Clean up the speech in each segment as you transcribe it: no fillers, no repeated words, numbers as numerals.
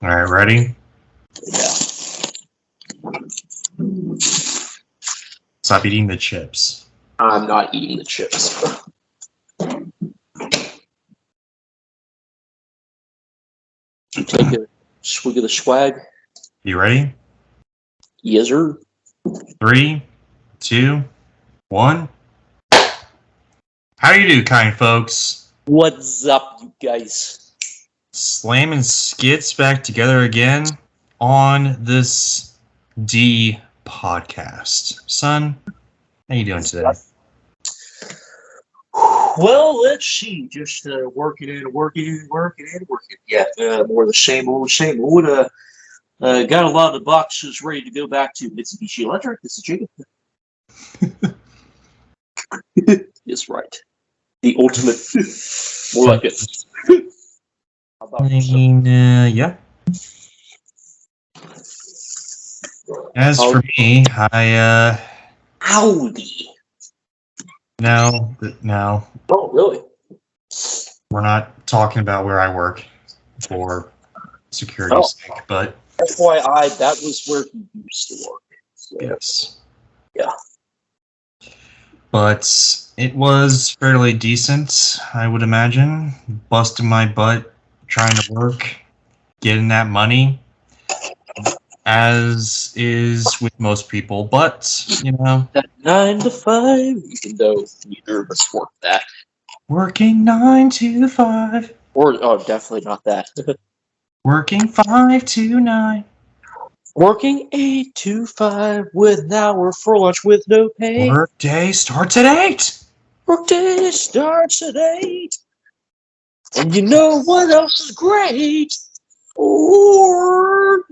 All right, ready? Yeah. Stop eating the chips. I'm not eating the chips. Take a swig of the swag. You ready? Yes, sir. 3, 2, 1. How do you do, kind folks? What's up, you guys? Slamming skits back together again on this D podcast. Son, how you doing today? Well, let's see. Just working. Yeah, more of the same old. Got a lot of the boxes ready to go back to Mitsubishi Electric. This is Jacob. That's right. The ultimate. More like it. How about yourself? Yeah. As for me, Howdy. no, Oh, really? we're not talking about where I work for security's sake, but FYI, that was where he used to work. So, yes. Yeah. But it was fairly decent, I would imagine. Busting my butt, trying to work, getting that money, as is with most people. But, you know, That 9 to 5, even though neither of us worked that. working 9 to 5, Or definitely not that. working 5 to 9. Working 8 to 5 with an hour for lunch with no pay. Work day starts at 8. Workday starts at 8. And you know what else is great? Ford.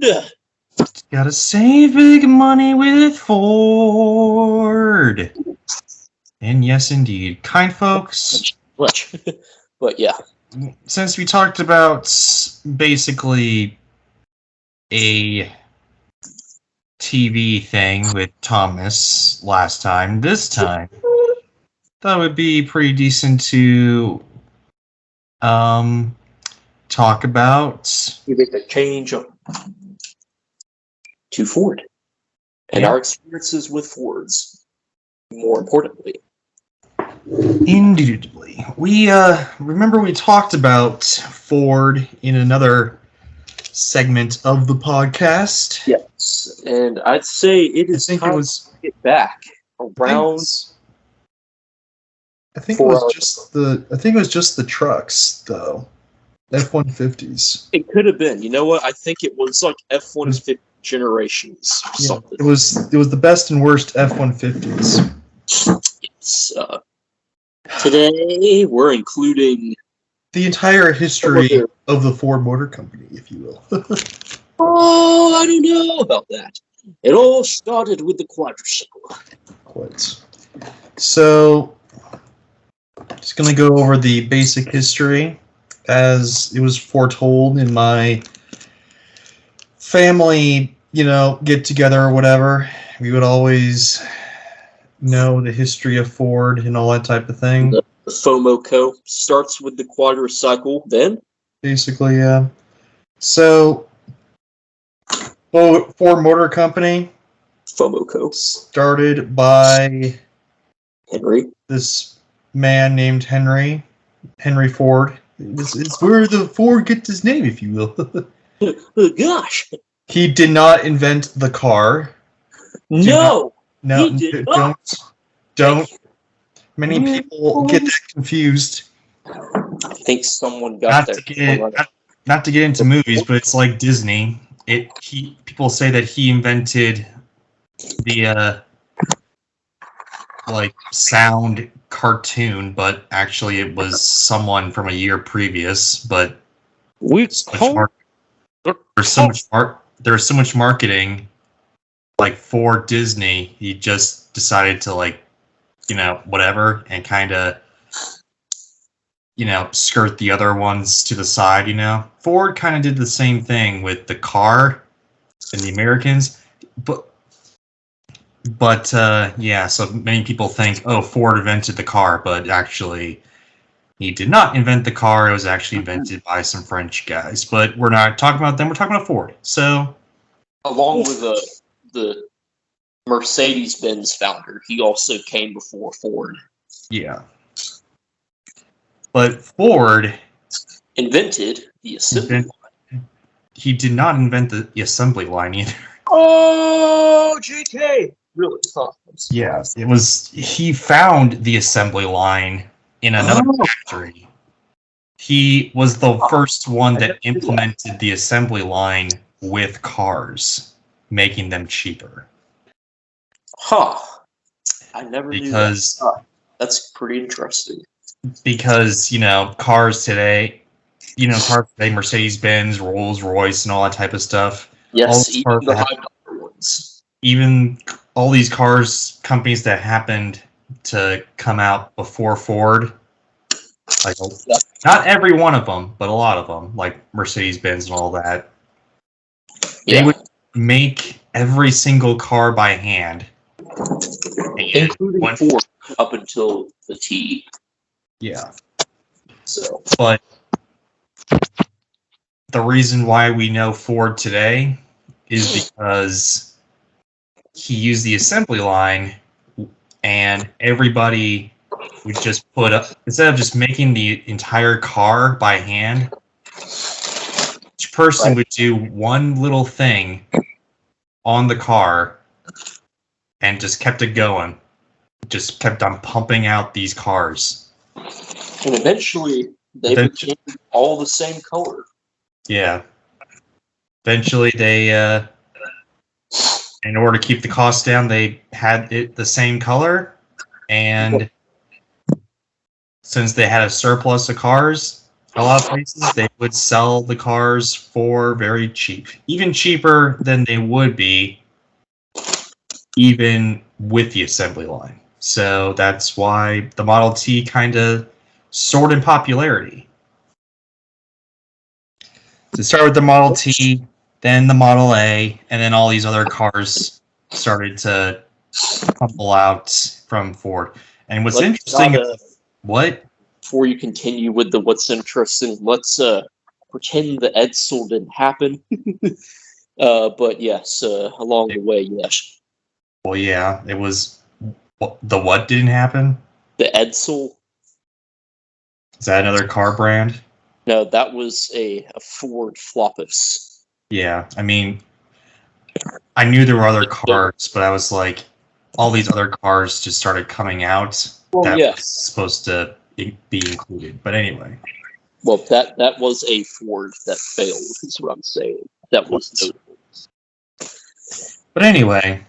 Gotta save big money with Ford. And yes, indeed. Kind folks, Much. But yeah. since we talked about basically a TV thing with Thomas last time, this time, that would be pretty decent to talk about. You make the change to Ford. And Yeah. our experiences with Fords, more importantly. Indubitably. We remember we talked about Ford in another segment of the podcast. Yes. And I'd say it is I think time it was to get back around. I think it 4 was hours. just the trucks though. F-150s. It could have been. You know what? I think it was like F-150 generations or Yeah, something. it was the best and worst F-150s. Yes. Today we're including. The entire history of the Ford Motor Company, if you will. Oh, I don't know about that. It all started with the quadricycle. Quite. So, just gonna go over the basic history as it was foretold in my family, get together or whatever. We would always know the history of Ford and all that type of thing. The FOMOCO starts with the quadricycle, then Basically, yeah. So, Ford Motor Company FOMOCO. started by Henry. this man named Henry Ford. It's where the Ford gets his name, if you will. Oh, gosh. He did not invent the car. No. No, He did not. don't. Many people get that confused. I think someone got there. Not to get into movies, but it's like Disney. People say that he invented the sound cartoon, but actually it was someone from a year previous. But there's so much marketing, like for Disney. He just decided to whatever, and kind of skirt the other ones to the side. Ford kind of did the same thing with the car and the Americans, but yeah, so many people think, oh, Ford invented the car, but actually He did not invent the car. It was actually invented by some French guys. But we're not talking about them. We're talking about Ford. So, along with the Mercedes-Benz founder, he also came before Ford. yeah. But Ford Invented the assembly line. He did not invent the assembly line either. Oh, JK! Really? Huh. Yes, it was. He found the assembly line in another factory. He was the first one that implemented the assembly line with cars, making them cheaper. Huh. I never knew Because that. That's pretty interesting. because cars today, Mercedes-Benz, Rolls-Royce, and all that type of stuff. Yes, even the high-dollar ones. Even all these cars companies that happened to come out before Ford, like not every one of them, but a lot of them, like Mercedes-Benz and all that, they would make every single car by hand, including Ford up until the T. Yeah. So, but the reason why we know Ford today is because he used the assembly line, and everybody would just put up, instead of just making the entire car by hand, each person would do one little thing on the car and just kept it going. Just kept on pumping out these cars. And eventually they became all the same color. Yeah. Eventually they, in order to keep the cost down, they had it the same color, and since they had a surplus of cars, a lot of places they would sell the cars for very cheap, even cheaper than they would be even with the assembly line. So that's why the Model T kind of soared in popularity. To start with the Model T, then the Model A, and then all these other cars started to tumble out from Ford. And what's interesting... What? Before you continue with the what's interesting, let's pretend the Edsel didn't happen. But yes, along the way, yes. Well, yeah, it was... The what didn't happen? The Edsel. Is that another car brand? No, that was a Ford Flopus. Yeah, I mean, I knew there were other cars, but I was like, all these other cars just started coming out that was supposed to be included. But anyway. Well, that was a Ford that failed, is what I'm saying. That was notable. But anyway,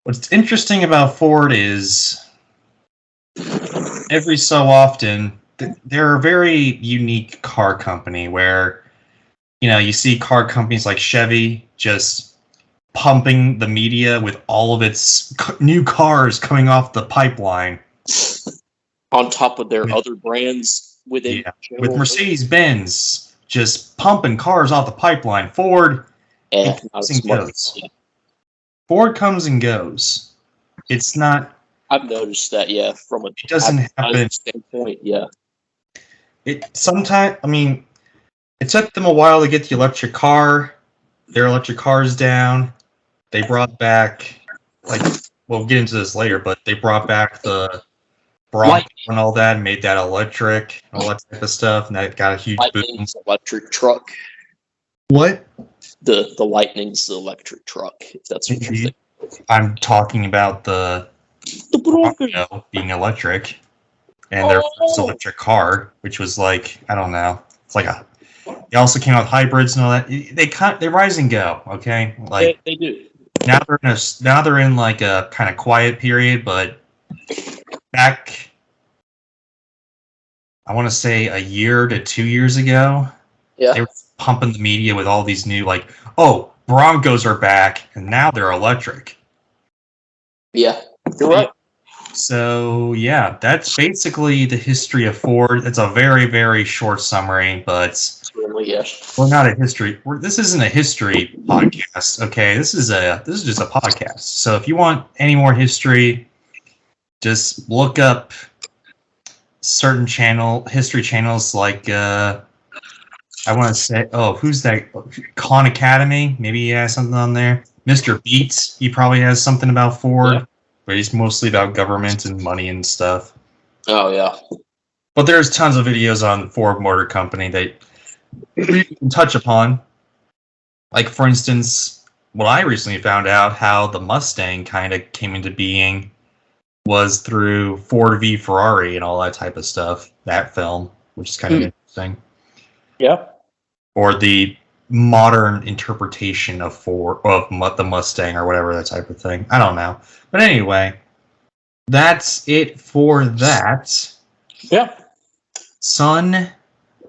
what's interesting about Ford is every so often, they're a very unique car company where, you see car companies like Chevy just pumping the media with all of its new cars coming off the pipeline. On top of their other brands within. Yeah. With Mercedes-Benz just pumping cars off the pipeline. Ford comes and goes. Ford comes and goes. It's not... I've noticed that, yeah, from it doesn't happen standpoint, yeah. It sometimes, I mean, it took them a while to get the electric car, their electric cars down. They brought back, we'll get into this later, but they brought back the Bronco and all that, and made that electric, and all that type of stuff, and that got a huge boom. Electric truck. What? The Lightning's the electric truck, if that's what you're thinking. I'm talking about the Bronco being electric, and their first electric car, which was like, I don't know, it's like a... They also came out with hybrids and all that. They rise and go, okay? Like they do. Now they're in like a kind of quiet period, but back, I want to say a year to 2 years ago, they were pumping the media with all these new Broncos are back, and now they're electric. Yeah, you're right. So, yeah, that's basically the history of Ford. It's a very, very short summary, but we're not a history. This isn't a history podcast, okay? This is just a podcast. So if you want any more history, just look up certain history channels like I want to say, who's that? Khan Academy. Maybe he has something on there. Mr. Beats. He probably has something about Ford, but he's mostly about government and money and stuff. Oh yeah. But there's tons of videos on Ford Motor Company that we can touch upon. Like, for instance, what I recently found out how the Mustang kind of came into being was through Ford v Ferrari and all that type of stuff. That film, which is kind of interesting. Yeah. Or the modern interpretation of the Mustang or whatever, that type of thing. I don't know. But anyway, that's it for that. Yeah. Son,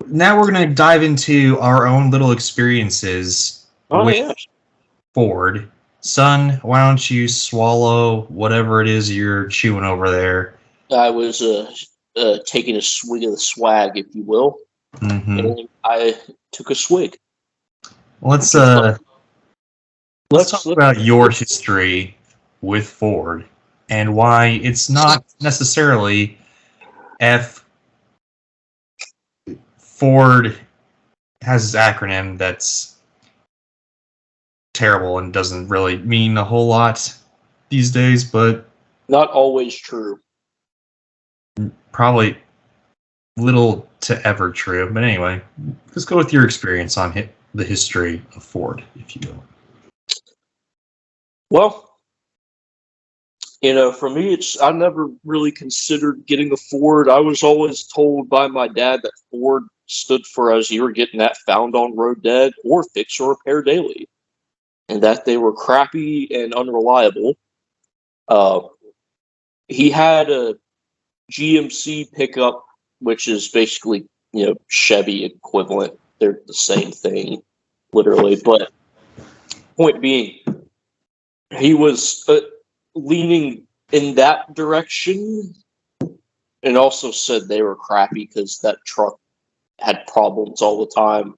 now we're going to dive into our own little experiences with Ford. Son, why don't you swallow whatever it is you're chewing over there? I was taking a swig of the swag, if you will. Mm-hmm. And I took a swig. Let's talk about your history with Ford and why it's not necessarily Ford has this acronym that's terrible and doesn't really mean a whole lot these days, but not always true. Probably little to ever true. But anyway, let's go with your experience on the history of Ford, if you will. Well, for me, I never really considered getting a Ford. I was always told by my dad that Ford stood for as you were getting that found on road dead or fix or repair daily, and that they were crappy and unreliable. He had a GMC pickup, which is basically, Chevy equivalent. They're the same thing, literally. But point being, he was leaning in that direction and also said they were crappy because that truck had problems all the time.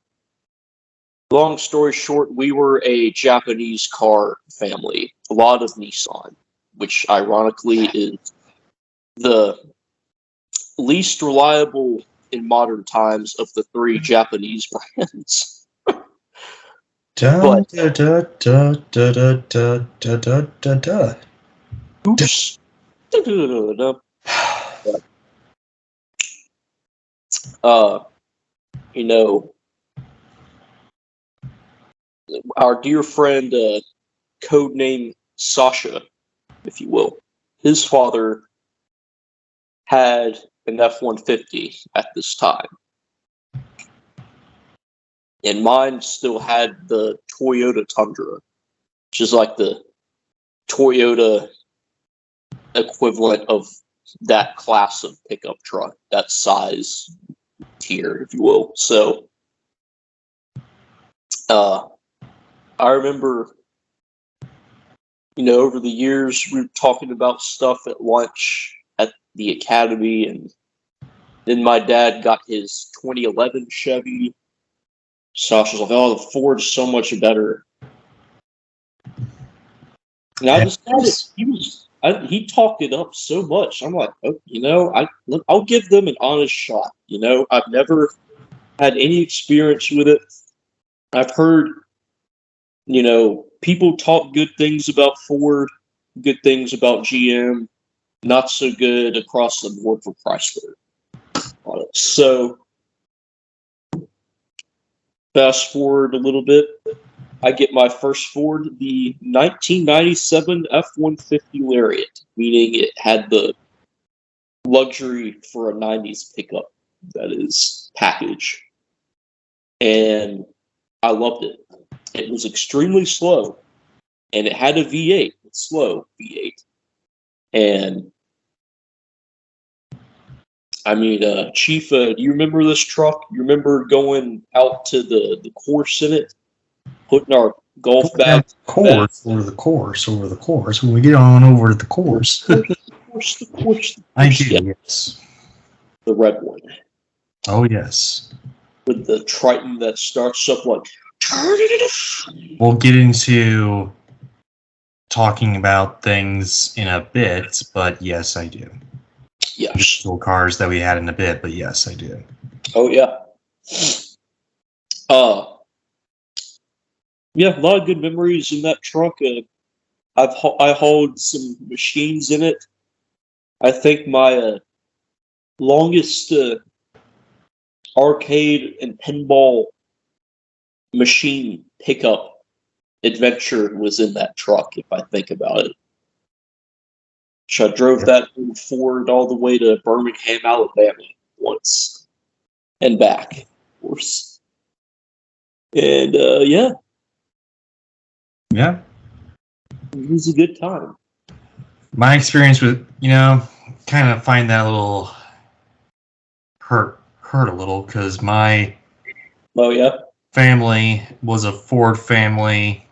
Long story short, we were a Japanese car family, a lot of Nissan, which ironically is the least reliable in modern times of the three Japanese brands. Oops. Our dear friend, codename Sasha, if you will, his father had an F-150 at this time. And mine still had the Toyota Tundra, which is like the Toyota equivalent of that class of pickup truck, that size tier, if you will. So, I remember, over the years, we were talking about stuff at lunch at the academy, and then my dad got his 2011 Chevy. Sasha's like, "Oh, the Ford's so much better." And I decided he talked it up so much. I'm like, I'll give them an honest shot. I've never had any experience with it. I've heard, people talk good things about Ford, good things about GM, not so good across the board for Chrysler. So, fast forward a little bit, I get my first Ford, the 1997 F-150 Lariat, meaning it had the luxury for a 90s pickup, that is, package. And I loved it. It was extremely slow, and it had a V8, it's slow V8. And Chief, do you remember this truck? You remember going out to the course in it, putting our golf bag over the course. When we get on over to the course, I do, yes. The red one. Oh yes. With the Triton that starts up like. We'll get into talking about things in a bit, but yes, I do. Yes. cars that we had in a bit, but yes, I do. Oh yeah. Yeah, a lot of good memories in that truck. I hauled some machines in it. I think my longest arcade and pinball machine pickup adventure was in that truck, if I think about it. So I drove that old Ford all the way to Birmingham, Alabama once and back, of course. And yeah, Yeah. it was a good time. My experience with, kind of find that a little hurt a little because my Oh yeah. family was a Ford family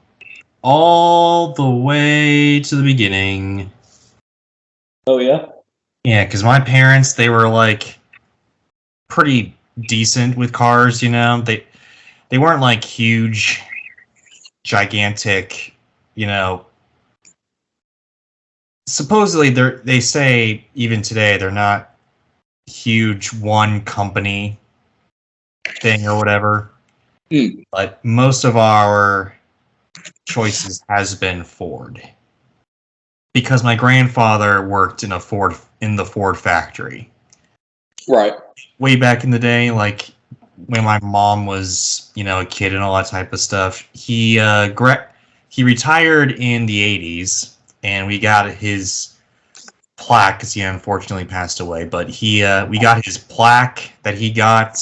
all the way to the beginning. Oh yeah. Yeah, because my parents, they were like pretty decent with cars, They weren't like huge, gigantic, supposedly they say even today they're not huge one company thing or whatever. But most of our choices has been Ford. Because my grandfather worked in the Ford factory. Right. Way back in the day, like when my mom was, a kid and all that type of stuff. He retired in the 80s, and we got his plaque because he unfortunately passed away. But we got his plaque that he got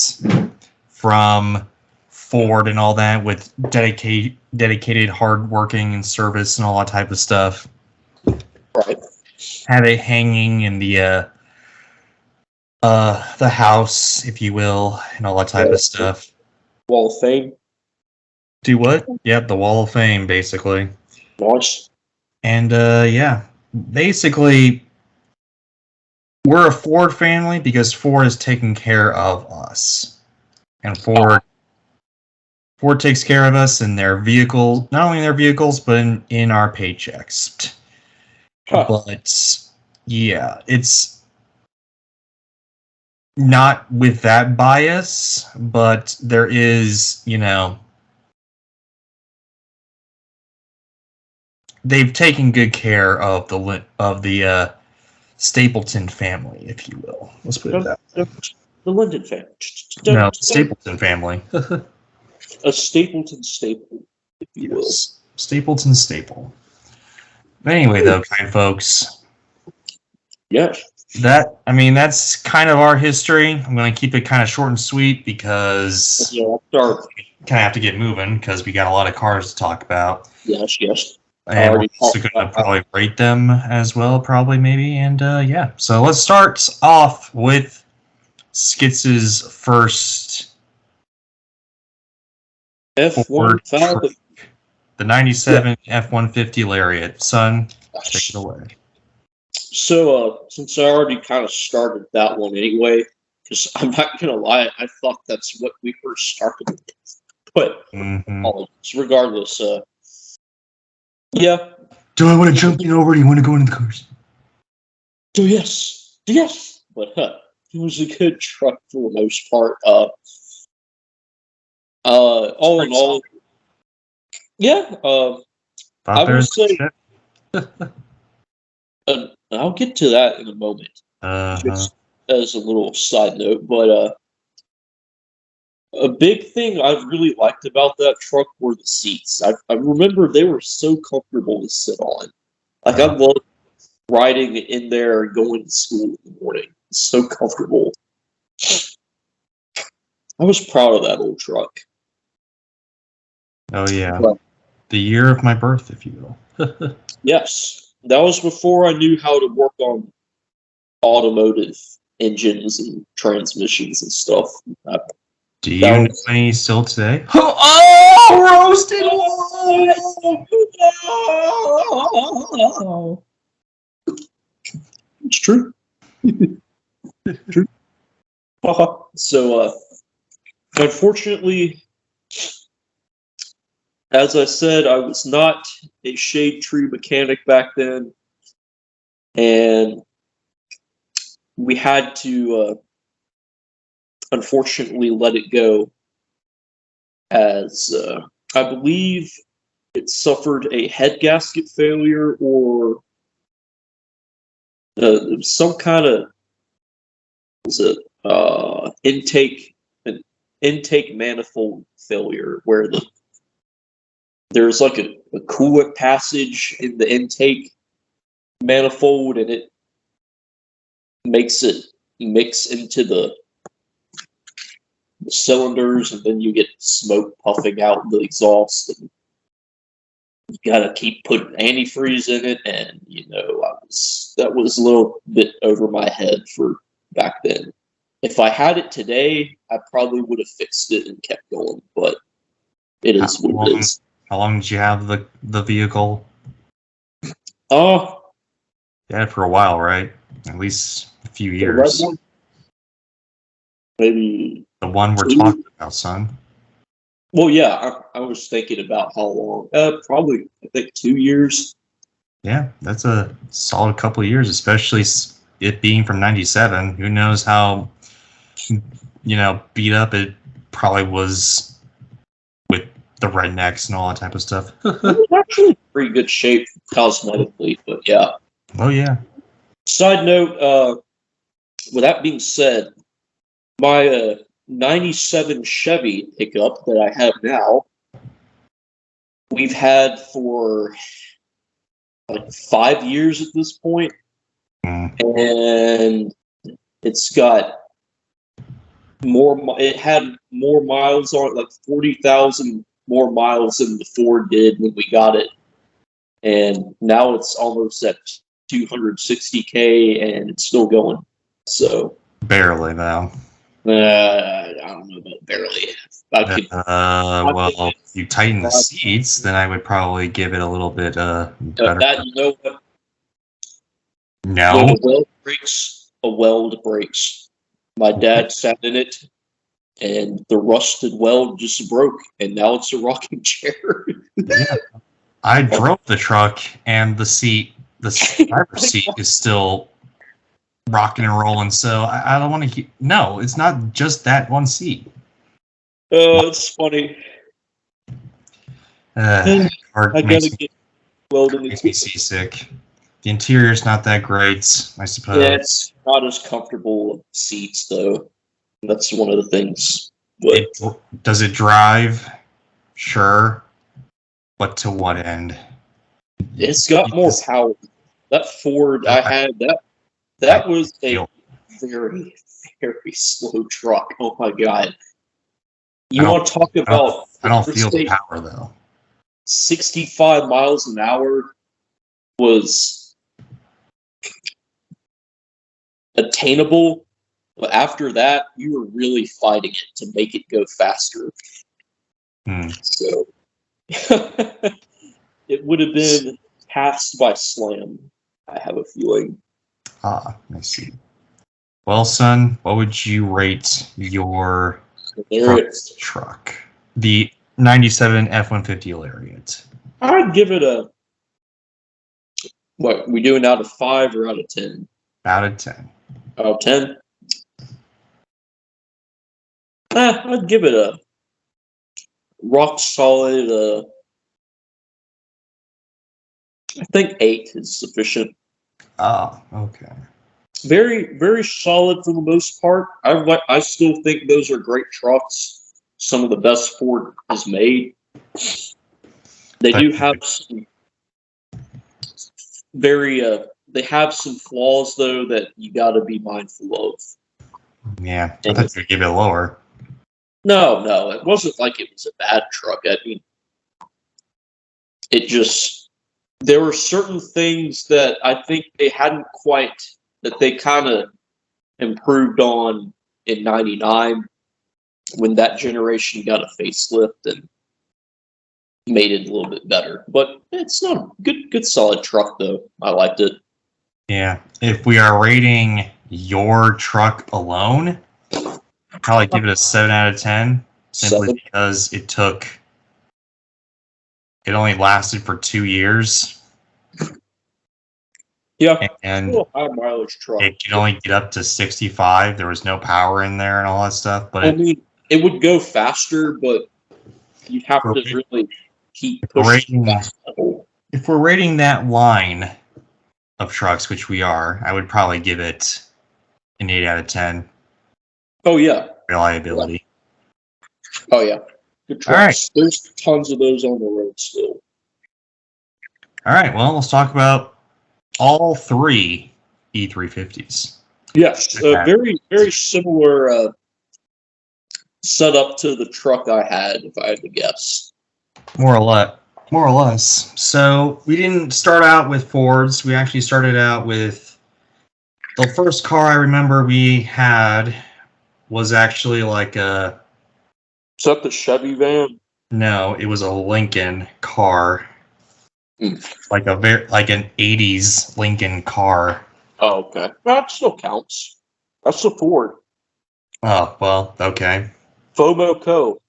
from Ford and all that with dedicated hard working and service and all that type of stuff. Right. Had it hanging in the house, if you will, and all that type of stuff. Wall of Fame. Do what? Yep, the Wall of Fame, basically. Nice. And yeah, basically, we're a Ford family because Ford is taking care of us, and Ford takes care of us in their vehicles, not only in their vehicles, but in our paychecks. Huh. But yeah, it's not with that bias, but there is, they've taken good care of the Stapleton family, if you will. Let's put it that way. The Linden family. No, Stapleton family. A Stapleton staple, if you will. Stapleton staple. But anyway, though, kind folks. Yes. That's kind of our history. I'm going to keep it kind of short and sweet because we kind of have to get moving because we got a lot of cars to talk about. Yes. And we're also going to probably rate them as well, probably, maybe. And yeah, so let's start off with Skitz's first F-150. The 97 F-150 Lariat. Son, take it away. So, since I already kind of started that one anyway, because I'm not going to lie, I thought that's what we first started with. But, regardless, yeah. Do I want to jump in over or do you want to go into the cars? Yes. But it was a good truck for the most part. All in all, yeah. I will say, I'll get to that in a moment. Just as a little side note, but a big thing I really liked about that truck were the seats. I remember they were so comfortable to sit on. Like I loved riding in there and going to school in the morning. It's so comfortable. I was proud of that old truck. Oh yeah, the year of my birth, if you will. Yes, that was before I knew how to work on automotive engines and transmissions and stuff. Do you know any still today? Oh, roasted! It's true. True. So, unfortunately, as I said, I was not a shade tree mechanic back then, and we had to unfortunately let it go, as I believe it suffered a head gasket failure or some kind of an intake manifold failure where there's like a coolant passage in the intake manifold, and it makes it mix into the cylinders, and then you get smoke puffing out the exhaust, and you gotta keep putting antifreeze in it, and that was a little bit over my head for back then. If I had it today, I probably would have fixed it and kept going, but it is what it is. How long did you have the vehicle? Oh, Yeah, for a while, right? At least a few years. Maybe the one we're talking about, son. Well, yeah, I was thinking about how long. Probably, I think 2 years. Yeah, that's a solid couple of years, especially it being from '97. Who knows how, beat up it probably was with the rednecks and all that type of stuff. It was actually pretty good shape cosmetically, but yeah. Oh, yeah. Side note, with that being said, my 97 Chevy pickup that I have now, we've had for like 5 years at this point, and it's got it had more miles on it, like 40,000 more miles than the Ford did when we got it, and now it's almost at 260K, and it's still going. So barely, though. I don't know about barely. Well, if you tighten the seats, then I would probably give it a little bit better. That, you know what? No. When a weld breaks. My dad sat in it, and the rusted weld just broke, and now it's a rocking chair. Yeah. I drove the truck, and the driver's seat is still rocking and rolling, so I don't want to no, it's not just that one seat. Oh, it's funny. I gotta get welding. Makes me seasick. The interior's not that great, I suppose. Yeah, it's not as comfortable seats, though. That's one of the things. Does it drive? Sure. But to what end? It's got more power. That Ford I had, that was a very, very slow truck. Oh my God. You want to talk about... I don't feel the power, though. 65 miles an hour was attainable, but after that, you were really fighting it to make it go faster. So it would have been passed by Slam, I have a feeling. I see. Well, son, what would you rate your truck? The 97 F-150 Lariat. I'd give it a... What, we doing out of 5 or out of 10? Out of 10. Out of 10? I'd give it a rock solid, I think 8 is sufficient. Oh, okay. Very, very solid for the most part. I still think those are great trucks. Some of the best Ford has made. They do have some they have some flaws, though, that you got to be mindful of. Yeah, I thought you'd give it lower. No, it wasn't like it was a bad truck. I mean, there were certain things that I think they hadn't quite, that they kind of improved on in '99 when that generation got a facelift and made it a little bit better. But it's not a good solid truck, though. I liked it. Yeah, if we are rating your truck alone, I'd probably give it a 7 out of 10, simply because it only lasted for 2 years. Yeah. And Still a high mileage truck. it could only get up to 65. There was no power in there and all that stuff. But I mean, it would go faster, but you'd have to really keep pushing. if we're rating that line of trucks, which we are, I would probably give it an 8 out of 10. Oh, yeah. Reliability. Oh, yeah. Good trucks. All right. There's tons of those on the road still. All right. Well, let's talk about all three E350s. Yes. Very, very similar setup to the truck I had, if I had to guess. More or less. So we didn't start out with Fords. We actually started out with the first car I remember we had was actually like a. Is that the Chevy van? No, it was a Lincoln car. Like an 80s Lincoln car. Oh, okay. That still counts. That's the Ford. Oh, well, okay. FOMO Co.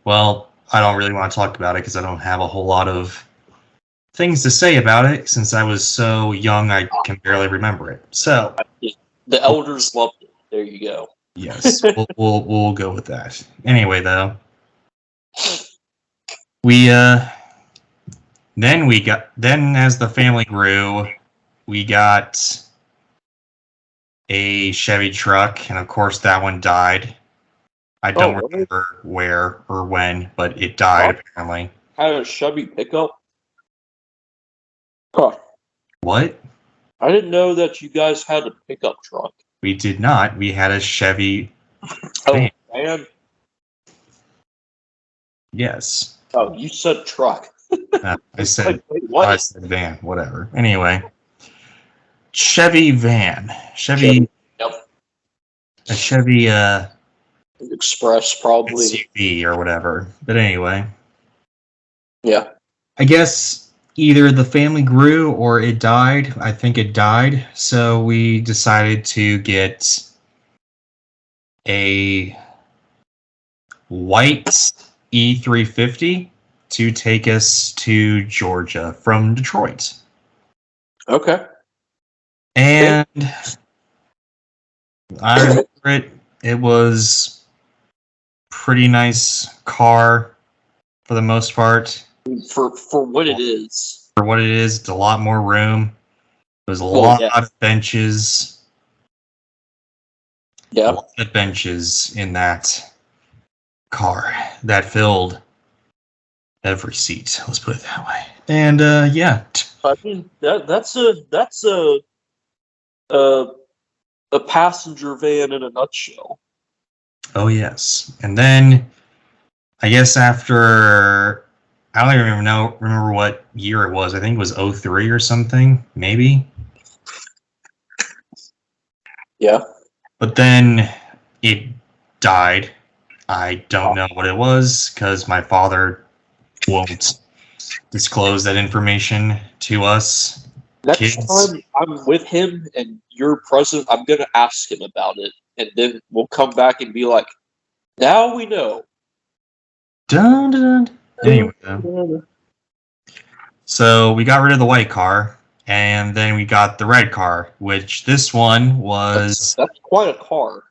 Well, I don't really want to talk about it because I don't have a whole lot of things to say about it since I was so young I can barely remember it. So the elders loved it. There you go. Yes, we'll go with that. Anyway, though, we then as the family grew, we got a Chevy truck, and of course that one died. I don't remember where or when, but it died apparently. Had a Chevy pickup? Huh. What? I didn't know that you guys had a pickup truck. We did not. We had a Chevy van. Man. Yes. Oh, you said truck. I said what? I said van. Whatever. Anyway, Chevy van. Chevy. Yep. A Chevy. Express, probably. SUV or whatever. But anyway. Yeah. I guess either the family grew or it died. I think it died. So we decided to get a white E350 to take us to Georgia from Detroit. Okay. And I remember it. It was pretty nice car for the most part. For what it is. For what it is, it's a lot more room. There's a lot of benches. Yeah. A lot of benches in that car that filled every seat. Let's put it that way. And yeah. I mean that's a passenger van in a nutshell. Oh yes. And then I guess after I don't even remember what year it was. I think it was 03 or something, maybe. Yeah. But then it died. I don't know what it was because my father won't disclose that information to us. Next time I'm with him and you're present, I'm going to ask him about it. And then we'll come back and be like, now we know. Dun, dun, dun. Anyway, so we got rid of the white car, and then we got the red car, which this one was... That's quite a car.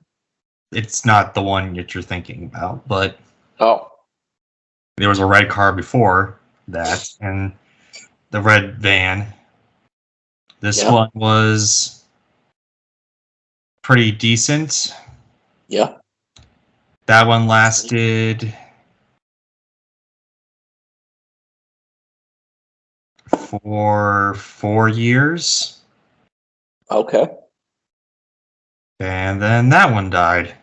It's not the one that you're thinking about, but... Oh. There was a red car before that, and the red van. This one was pretty decent. Yeah. That one lasted for 4 years. Okay. And then that one died.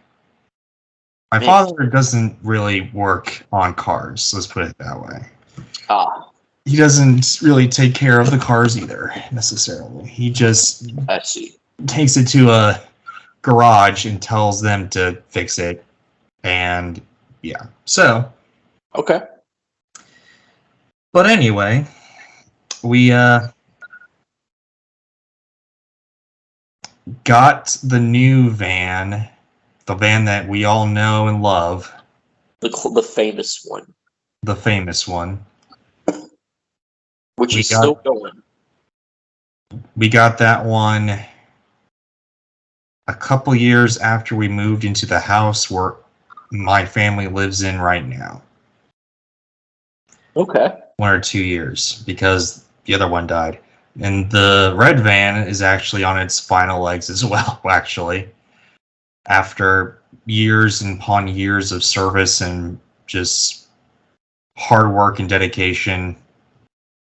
My father doesn't really work on cars, let's put it that way. Ah. He doesn't really take care of the cars either, necessarily. He just takes it to a garage and tells them to fix it. And yeah, so. Okay. But anyway, we got the new van, the van that we all know and love. The famous one. The famous one. Which is still going. We got that one a couple years after we moved into the house where my family lives in right now. Okay. 1 or 2 years because the other one died. And the red van is actually on its final legs as well, actually. After years and upon years of service and just hard work and dedication,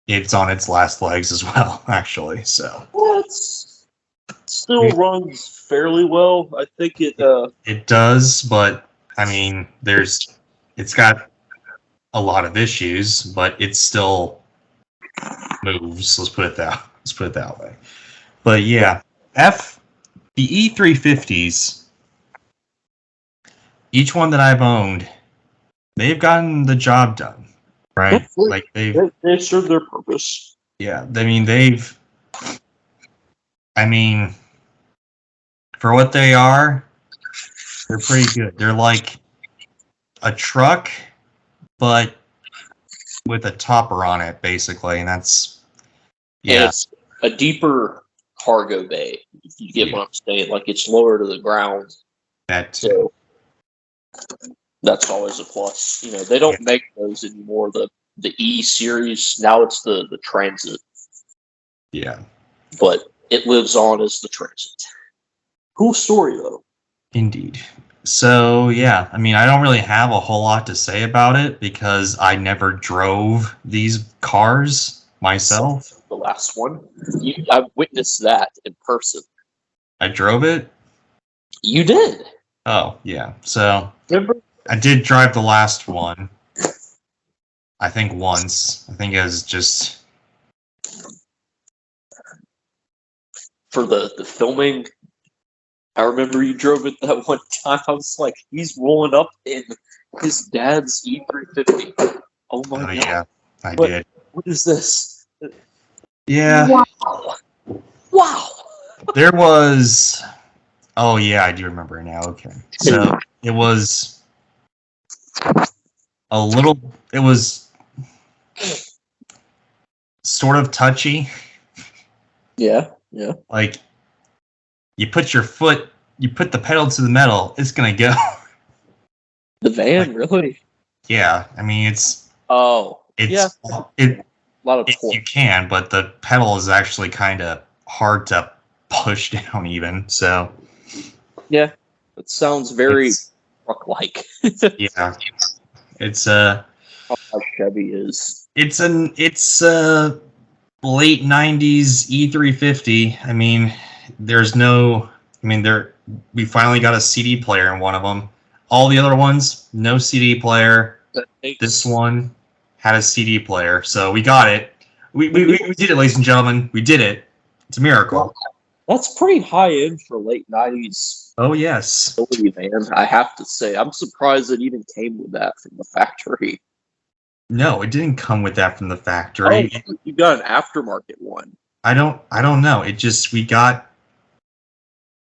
it's on its last legs as well, actually. So Well, it still runs fairly well. I think it. it does, but I mean, it's got a lot of issues, but it still moves. Let's put it that way. But yeah, the E350s, each one that I've owned, they've gotten the job done, right? Like They serve their purpose. yeah, I mean, for what they are, they're pretty good. They're like a truck, but with a topper on it, basically, and that's And yeah, it's a deeper cargo bay. If you get what I'm saying, like it's lower to the ground, that so that's always a plus. You know, they don't make those anymore. The E series now it's the Transit, yeah, but it lives on as the Transit. Cool story though. indeed. So yeah, I mean, I don't really have a whole lot to say about it because I never drove these cars myself. The last one, I've witnessed that in person. I drove it. You did. Oh yeah, so Remember? I did drive the last one. I think once. I think it was just For the filming, I remember you drove it that one time. I was like, he's rolling up in his dad's E350. Oh my god! yeah, I What? did. What is this? Yeah, Wow! Wow! there was. Oh yeah, I do remember now. Okay, so it was a little. It was sort of touchy. Yeah, yeah. Like you put the pedal to the metal, it's gonna go. The van, really? Yeah, I mean it's yeah. it A lot of if torque. you can, but the pedal is actually kind of hard to push down even. So Yeah, it sounds very it's- truck-like. yeah, it's a How Chevy is. it's a late '90s E350. I mean, we finally got a CD player in one of them. All the other ones, no CD player. This one had a CD player, so we got it. We did it, ladies and gentlemen. We did it. It's a miracle. That's pretty high end for late 90s Oh yes. man. I have to say, I'm surprised it even came with that from the factory. No, it didn't come with that from the factory. Oh, you got an aftermarket one. I don't know. We got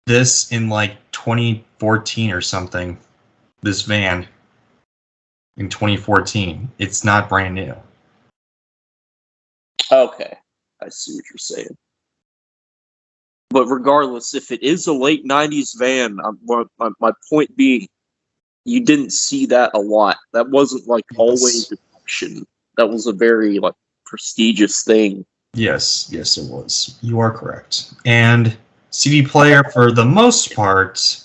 this in like 2014 or something. This van in 2014. It's not brand new. Okay, I see what you're saying. But regardless, if it is a late 90s van, my point being, you didn't see that a lot. That wasn't like always an option. That was a very like prestigious thing. Yes, it was. You are correct. And CD player, for the most part,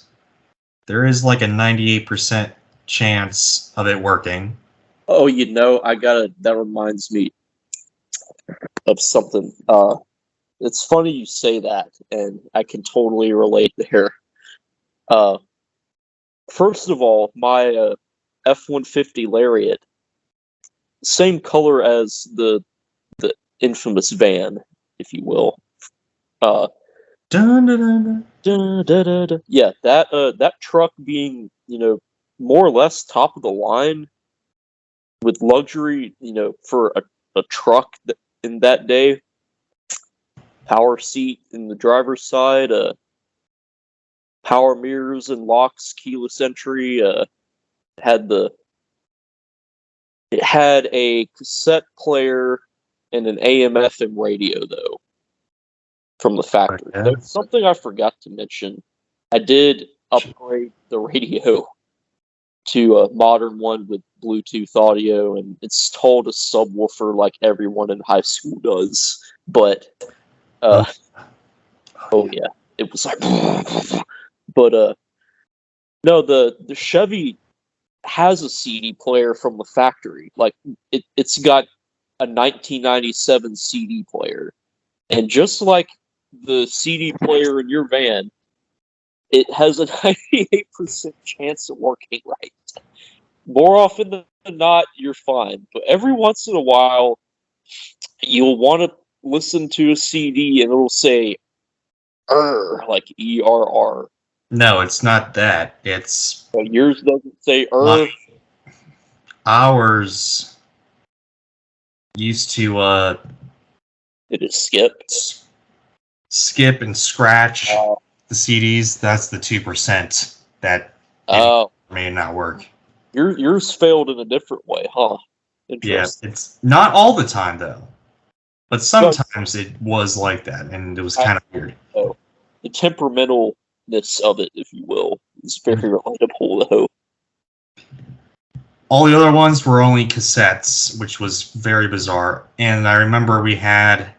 there is like a 98% chance of it working. Oh, that reminds me of something. It's funny you say that, and I can totally relate there. First of all, my F-150 Lariat, same color as the infamous van, if you will. Dun, dun, dun, dun. Yeah, that truck being, more or less top of the line with luxury, for a truck in that day. Power seat in the driver's side, power mirrors and locks, keyless entry. It had a cassette player and an AM/FM radio, though. from the factory. Okay. There's something I forgot to mention. I did upgrade the radio to a modern one with Bluetooth audio, and it's told a subwoofer like everyone in high school does. But, oh yeah, it was like, but no, the Chevy has a CD player from the factory. Like it's got a 1997 CD player, and just like the CD player in your van, it has a 98% chance of working right. More often than not, you're fine. But every once in a while, you'll want to listen to a CD and it'll say "err," like ERR. No, it's not that. It's But yours doesn't say "err." ours used to It is skipped. skip and scratch the CDs. That's the 2% that Oh, may not work. yours failed in a different way, huh? Yes, Interesting. it's not all the time though, but sometimes it was like that, and it was kind of weird. The temperamentalness of it, if you will, is very relatable, though. All the other ones were only cassettes, which was very bizarre. And I remember we had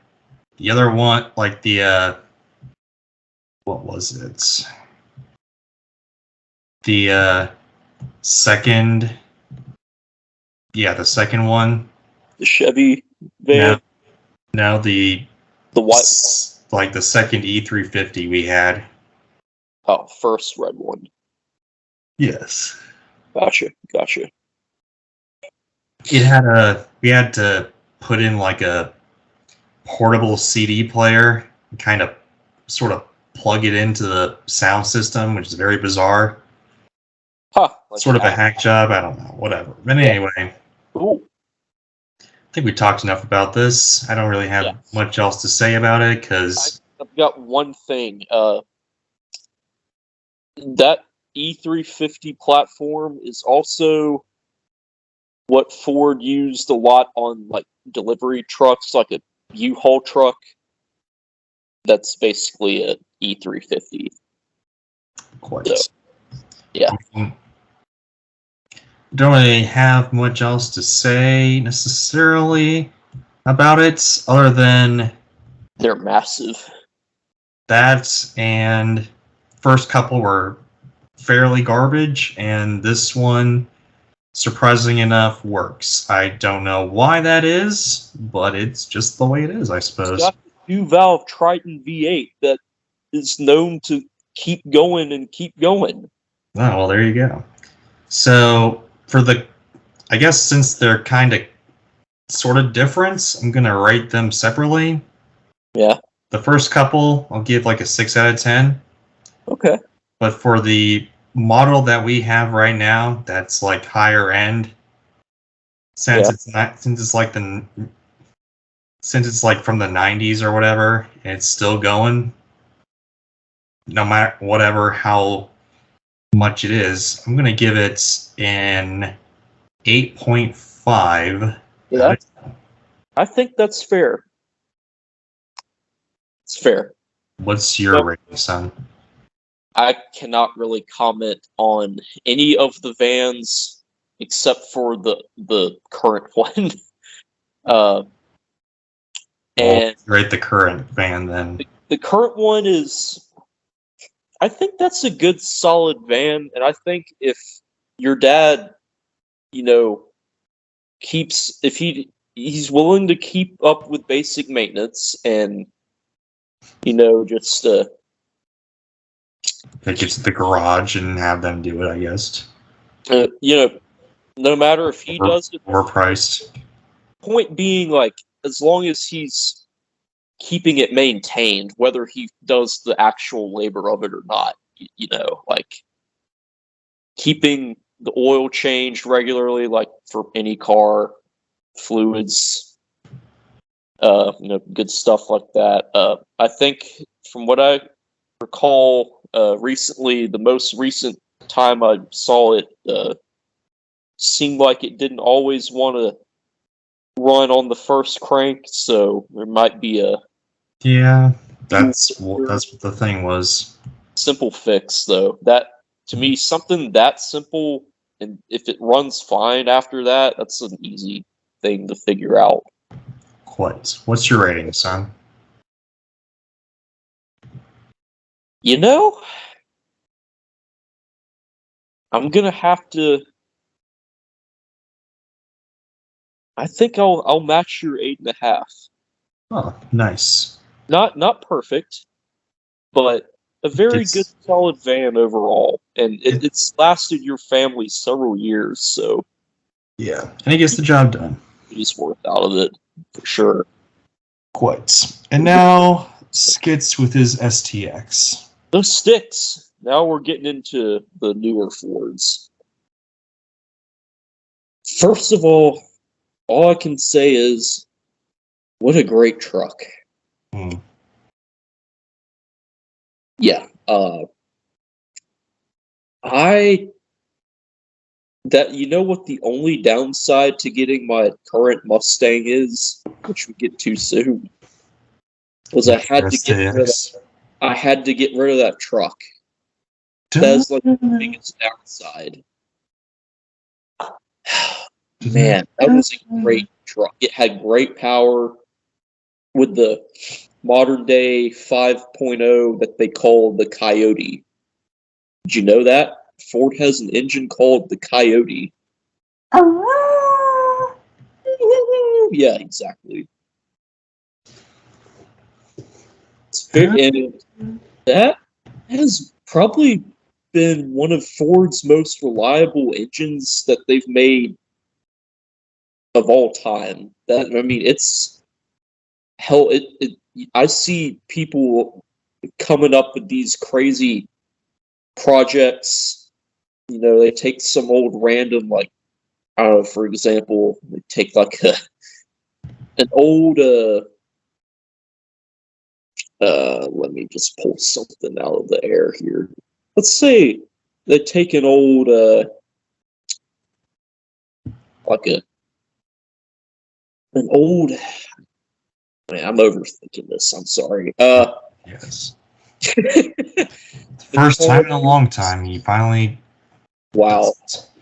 the other one, like the what was it? The second, the second one. The Chevy van, No, the white, like the second E350 we had. first red one. Yes. Gotcha. We had to put in like a portable CD player and kind of sort of plug it into the sound system, which is very bizarre. Huh. Like Sort of a hack job. I don't know. Whatever. But anyway, Cool. I think we talked enough about this. I don't really have much else to say about it because I've got one thing. That E350 platform is also what Ford used a lot on like delivery trucks, like a U-Haul truck. That's basically a E350. quite. So, yeah. Don't really have much else to say necessarily about it, other than They're massive. that and first couple were fairly garbage, and this one, surprising enough, works. I don't know why that is, but it's just the way it is, I suppose. It's got the 2-valve Triton V8 that is known to keep going and keep going. Oh, well, there you go. So, I guess since they're kind of sort of different, I'm going to rate them separately. Yeah. The first couple, I'll give like a 6 out of 10. Okay. But for the model that we have right now, that's like higher end, since it's like from the 90s or whatever, and it's still going, no matter whatever how much it is, I'm gonna give it an 8.5. Yeah. I think that's fair. It's fair. What's your rating, son? I cannot really comment on any of the vans except for the current one. And rate the current van then. the current one is, I think that's a good solid van, and I think if your dad, if he's willing to keep up with basic maintenance and just Take it to the garage and have them do it, I guess. no matter if he does it, overpriced. Point being, like, as long as he's keeping it maintained, whether he does the actual labor of it or not, like keeping the oil changed regularly, like for any car, fluids, good stuff like that. I think from what I recall, recently, the most recent time I saw it, seemed like it didn't always want to run on the first crank, so there might be a That's what the thing was. Simple fix, though. That, to me, something that simple, and if it runs fine after that, that's an easy thing to figure out. What's your rating, son? You know, I'm gonna have to. I think I'll match your 8.5. Oh, nice. Not perfect, but a very good, solid van overall, and it's lasted your family several years, so yeah, and it gets the job done. He's worth out of it for sure. And now Skits with his STX. The sticks. Now we're getting into the newer Fords. First of all I can say is, what a great truck. Yeah. You know what the only downside to getting my current Mustang is, which we get to soon, was I had to get rid of that truck. That's like the biggest downside. Man, that was a great truck. It had great power with the modern day 5.0 that they call the Coyote. Did you know that? Ford has an engine called the Coyote. Yeah, exactly. And that has probably been one of Ford's most reliable engines that they've made of all time. It's hell. I see people coming up with these crazy projects. You know, they take some old random, like, I don't know, for example, they take like an old let me just pull something out of the air here. Let's say they take an old I'm overthinking this. I'm sorry. Yes. First time in a long time, he finally. Wow.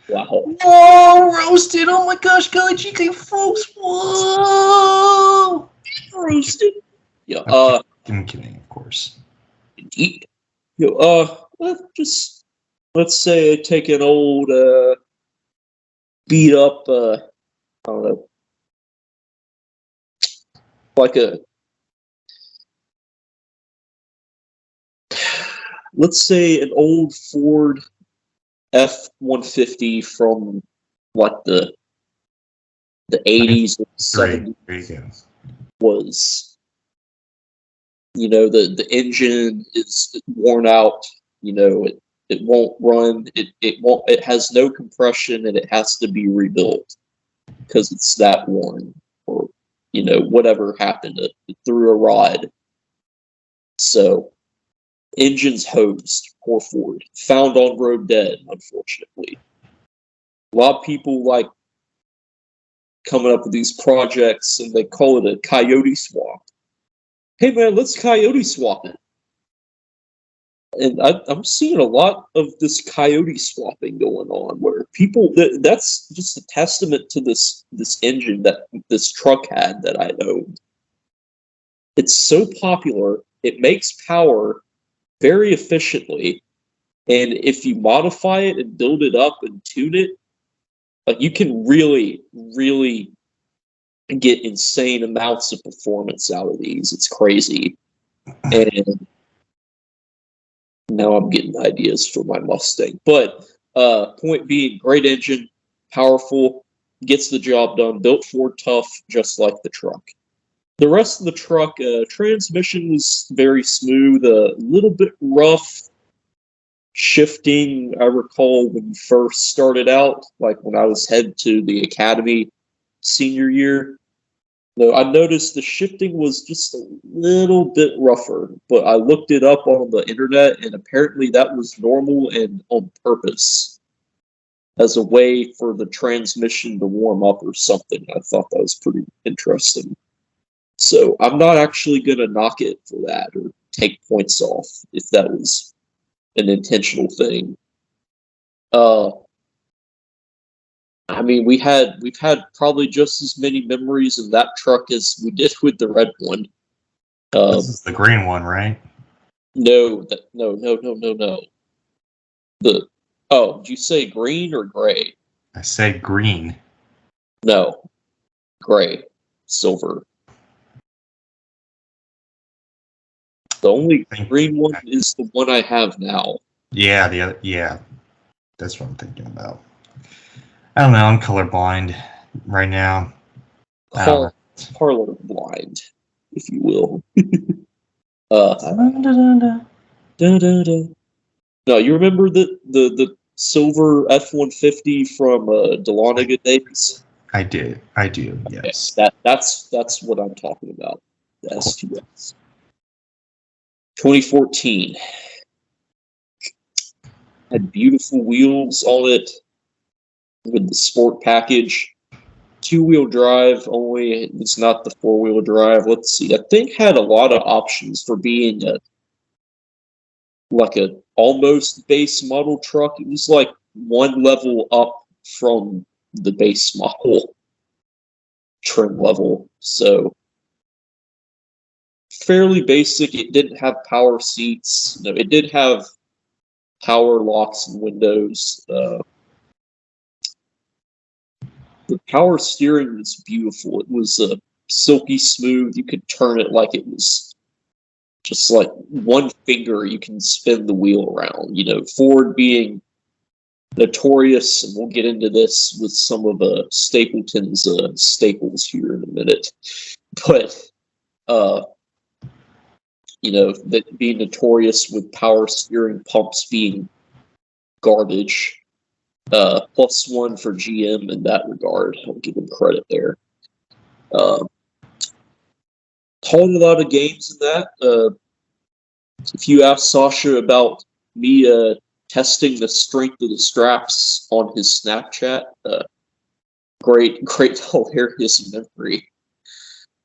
Whoa, roasted! Oh my gosh, Golly GK folks! Whoa! Roasted. Yeah. I'm kidding, of course. Indeed. Let's say I take an old beat up I don't know, let's say an old Ford F-150 from like the 80s or 70s was, you know, the engine is worn out, you know, it won't run, it has no compression, and it has to be rebuilt because it's that worn, or, you know, whatever happened, it threw a rod. So engine's hosed, poor Ford. Found on road dead, unfortunately. A lot of people like coming up with these projects, and they call it a coyote swap. Hey man, let's coyote swap it. And I'm seeing a lot of this coyote swapping going on, where people, that's just a testament to this engine that this truck had that I owned. It's so popular, it makes power very efficiently, and if you modify it and build it up and tune it, you can really, really get insane amounts of performance out of these. It's crazy. And now I'm getting ideas for my Mustang. But point being, great engine, powerful, gets the job done, built Ford tough, just like the truck. The rest of the truck, transmission was very smooth, a little bit rough. Shifting, I recall when you first started out, like when I was headed to the academy senior year. Though I noticed the shifting was just a little bit rougher, but I looked it up on the internet, and apparently that was normal and on purpose as a way for the transmission to warm up or something. I thought that was pretty interesting. So I'm not actually going to knock it for that or take points off if that was an intentional thing. I mean, we've had probably just as many memories of that truck as we did with the red one. This is the green one, right? No. Did you say green or gray? I said green. No, gray, silver. The only green one is the one I have now. Yeah, the other. Yeah, that's what I'm thinking about. I don't know. I'm colorblind right now. Parlor blind, if you will. No, you remember the silver F-150 from Dahlonega days? I do. Yes. Okay, that's what I'm talking about. The S2S. 2014 had beautiful wheels on it with the sport package. 2-wheel drive only. It's not the 4-wheel drive. Let's see. I think had a lot of options for being a almost base model truck. It was like one level up from the base model trim level. So fairly basic. It didn't have power seats. No, it did have power locks and windows. The power steering was beautiful. It was silky smooth. You could turn it like it was just like one finger you can spin the wheel around. You know, Ford being notorious, and we'll get into this with some of Stapleton's staples here in a minute. But you know, that being notorious with power steering pumps being garbage. +1 for GM in that regard. I'll give them credit there. Called a lot of games in that. If you ask Sasha about me testing the strength of the straps on his Snapchat, great, hilarious memory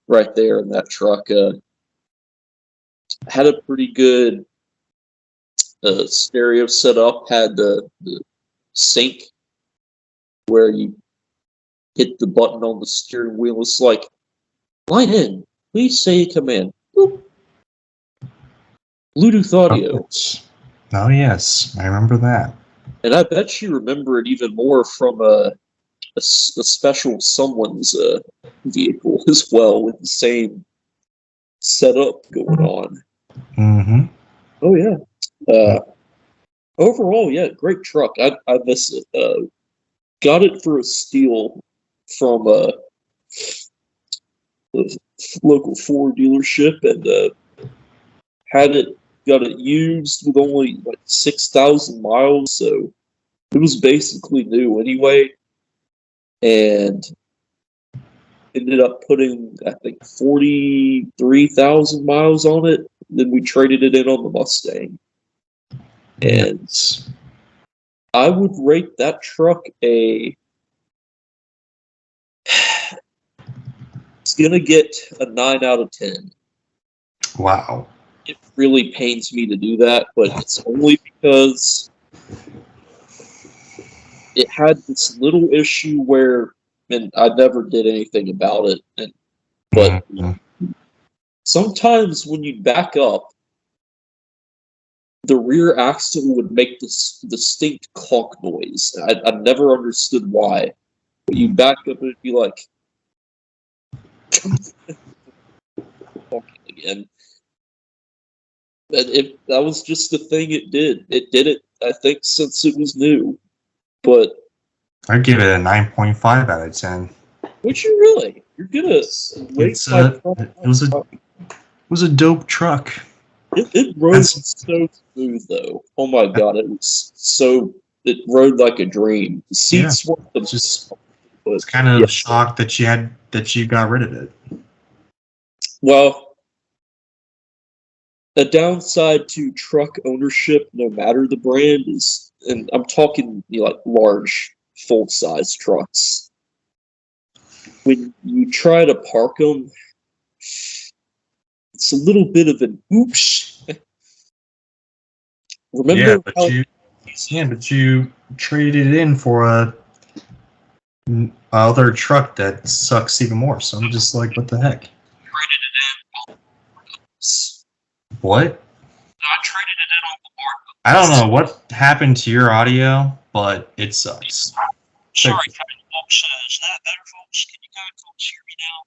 right there in that truck. Had a pretty good stereo set up. Had the sync where you hit the button on the steering wheel. It's like, line in, please say a command. Boop. Bluetooth audio. Oh yes, I remember that. And I bet you remember it even more from a special someone's vehicle as well, with the same setup going on. Mm-hmm. Oh yeah. Overall, yeah, great truck. I miss it. Got it for a steal from a local Ford dealership, and got it used with only like 6,000 miles, so it was basically new anyway. And ended up putting, I think, 43,000 miles on it. Then we traded it in on the Mustang. And I would rate that truck it's going to get a 9 out of 10. Wow. It really pains me to do that, but it's only because it had this little issue where, and I never did anything about it, but sometimes when you back up, the rear axle would make this distinct clunk noise. I never understood why. But you back up and it'd be like again. And that was just the thing it did. It did it, I think, since it was new. But I'd give it a 9.5 out of 10. Would you really? You're gonna waste my time. It was a dope truck. It rode so smooth though. Oh my god, it rode like a dream. The seats were just. It's kind of shocked that you got rid of it. Well, a downside to truck ownership, no matter the brand, is, and I'm talking like large, full-size trucks. When you try to park them, It's a little bit of an oops. Remember how but you traded it in for a other truck that sucks even more. So I'm just like, what the heck? traded it in? What? I traded it in on the market. I don't know what happened to your audio, but it sucks. Sorry, folks. Is that better, folks? Can you guys folks hear me now?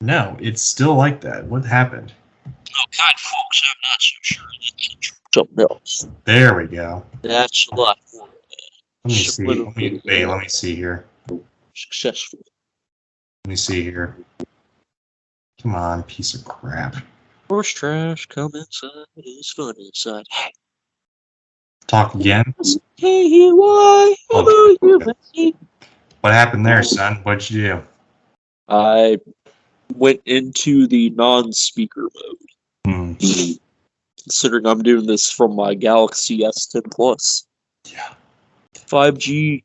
No, it's still like that. What happened? Oh, God, folks, I'm not so sure. That's something else. There we go. That's a lot more Let me see. Let me see here. successful. Let me see here. Come on, piece of crap. Horse trash, come inside. It's fun inside. Talk again. Hey, you why? Oh, Hello, you. What happened there, son? What'd you do? I went into the non-speaker mode. Considering I'm doing this from my Galaxy S10 Plus. Yeah. 5G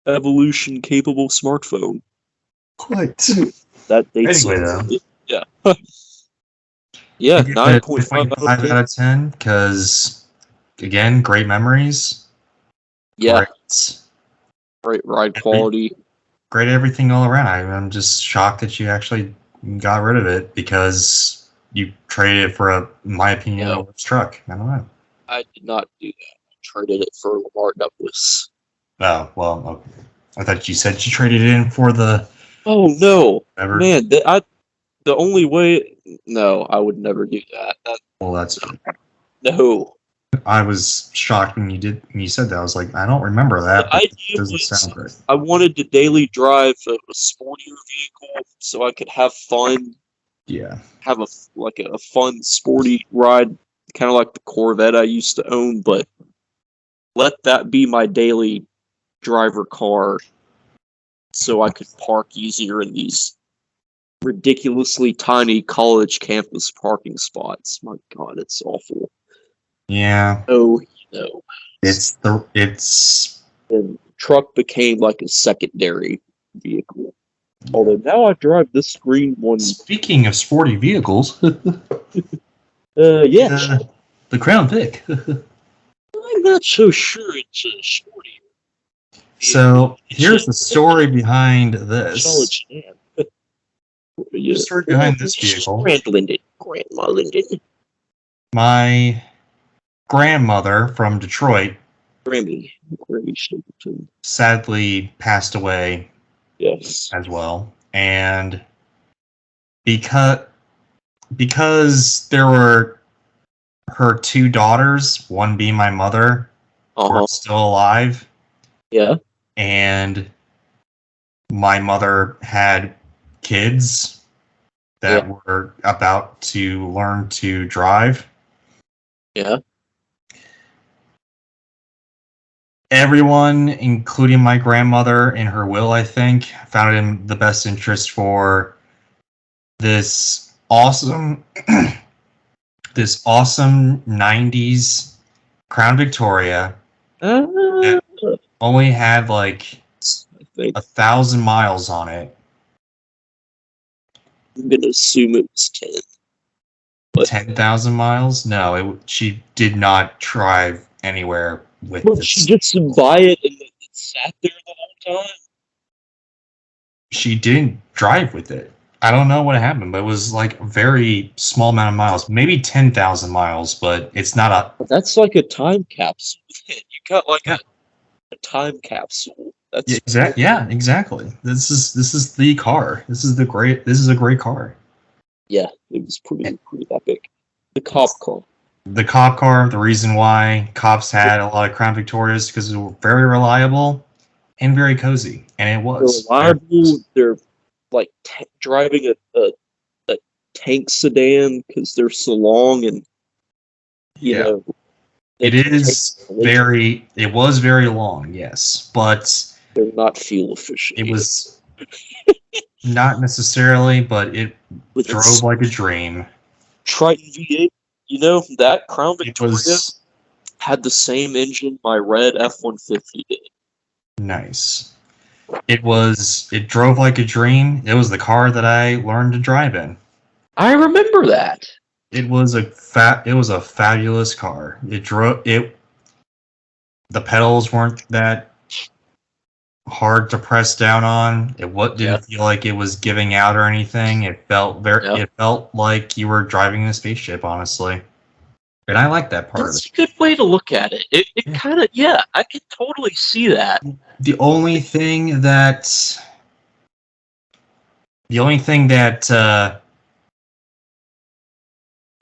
evolution capable smartphone. What? That dates Anyway, though. Yeah. Yeah, 9.5 out of 10 because, again, great memories. Yeah, Great, great ride quality. great everything all around. I'm just shocked that you actually got rid of it because you traded it for in my opinion, a worse truck. I don't know. I did not do that. I traded it for Lamar Douglas. Oh, well, okay. I thought you said you traded it in for the... Oh, no. Whatever. Man, the only way... No, I would never do that. Well, that's... No. I was shocked when you said that. I was like, I don't remember that. The idea It doesn't was sound great. I wanted to daily drive a sportier vehicle so I could have fun, Yeah. have a fun sporty ride, kind of like the Corvette I used to own, but let that be my daily driver car so I could park easier in these ridiculously tiny college campus parking spots. My God, it's awful. Yeah. Oh, no. It's And truck became like a secondary vehicle. Although now I drive this green one. Speaking of sporty vehicles, Yeah. The Crown Vic. I'm not so sure it's sporty. So here's the story behind this. Solid sedan. The story behind this vehicle. Grandma Linden. My grandmother from Detroit Grammy Stapleton. sadly passed away Yes. as well, and because there were her two daughters, one being my mother, were still alive. Yeah. And my mother had kids that were about to learn to drive. Yeah. Everyone, including my grandmother in her will, I think, found it in the best interest for this awesome 90s Crown Victoria that only had like 1,000 miles on it. I'm gonna assume it was 10. But 10,000 miles? No, she did not drive anywhere with well, this. she just buy it and it sat there the whole time. She didn't drive with it. I don't know what happened, but it was like a very small amount of miles, maybe 10,000 miles, but it's not a... That's like a time capsule. You got like a time capsule. That's exactly. This is the car. This is a great car. Yeah, it was pretty epic. The cop car. The cop car, the reason why cops had a lot of Crown Victorias because they were very reliable and very cozy, and it was. They're reliable. They're like driving a tank sedan because they're so long, and you know. It was very long, yes, but they're not fuel efficient. It was not necessarily, but it drove like a dream. Triton V8, you know, that Crown Victoria had the same engine my red F-150 did. Nice. It drove like a dream. It was the car that I learned to drive in. I remember that. It was a fabulous car. The pedals weren't that hard to press down on. Didn't feel like it was giving out or anything. It felt it felt like you were driving a spaceship, honestly. And I like that part. That's a good way to look at it. It kind of, I can totally see that. The only thing that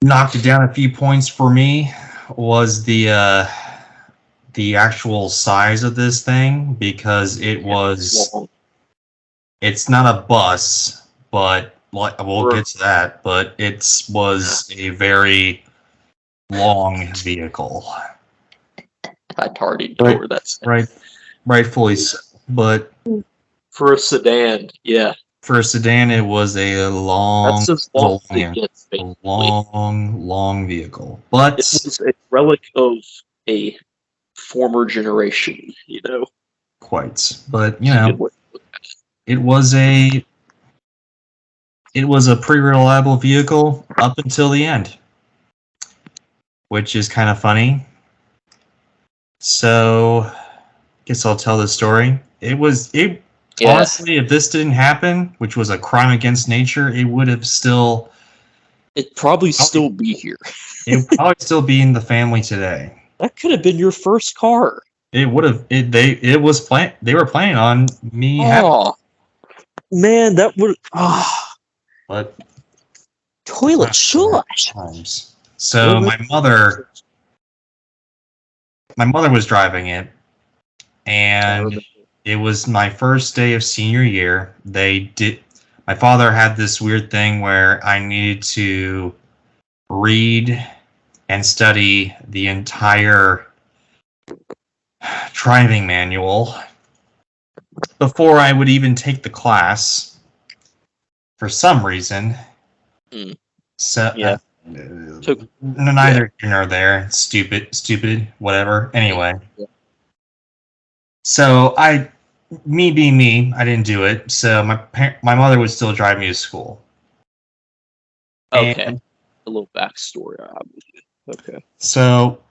knocked it down a few points for me was the actual size of this thing, because it's not a bus, but we'll get to that, but it was a very long vehicle. I'd already know where that's rightfully so. But for a sedan, for a sedan, it was a long, that's as long as it gets, basically. long vehicle. But it was a relic of a former generation, Quite, but it was a pretty reliable vehicle up until the end, which is kind of funny. So, guess I'll tell the story. Honestly, if this didn't happen, which was a crime against nature, it would have still. It'd probably still be here. It would probably still be in the family today. That could have been your first car. It would have. They were planning on me having. Oh, man, that would. But toilet shush. Times. So my mother was driving it, and it was my first day of senior year. My father had this weird thing where I needed to read and study the entire driving manual before I would even take the class, for some reason. So neither here nor there. Stupid, whatever. Anyway, so me being me, I didn't do it. So my mother would still drive me to school. Okay, a little backstory. Obviously. Okay. So,